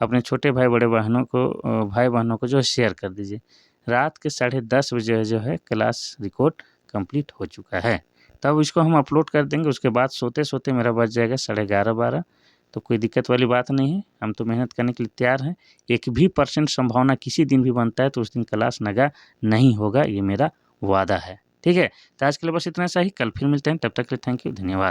S1: अपने छोटे भाई बड़े बहनों को भाई-बहनों को जो है शेयर कर दीजिए। रात के 10:30 बजे जो है क्लास रिकॉर्ड कंप्लीट हो चुका है। तब इसको हम अपलोड कर देंगे, उसके बाद सोते-सोते मेरा बज जाएगा 11:30-12। तो कोई दिक्कत वाली बात नहीं है, हम तो मेहनत करने के लिए तैयार हैं। 1 भी % संभावना किसी दिन भी बनता है तो उस दिन क्लास नगा नहीं होगा, ये मेरा वादा है। ठीक है? तो आज के लिए बस इतना सा ही, कल फिर मिलते हैं, तब तक के लिए थैंक यू, धन्यवाद।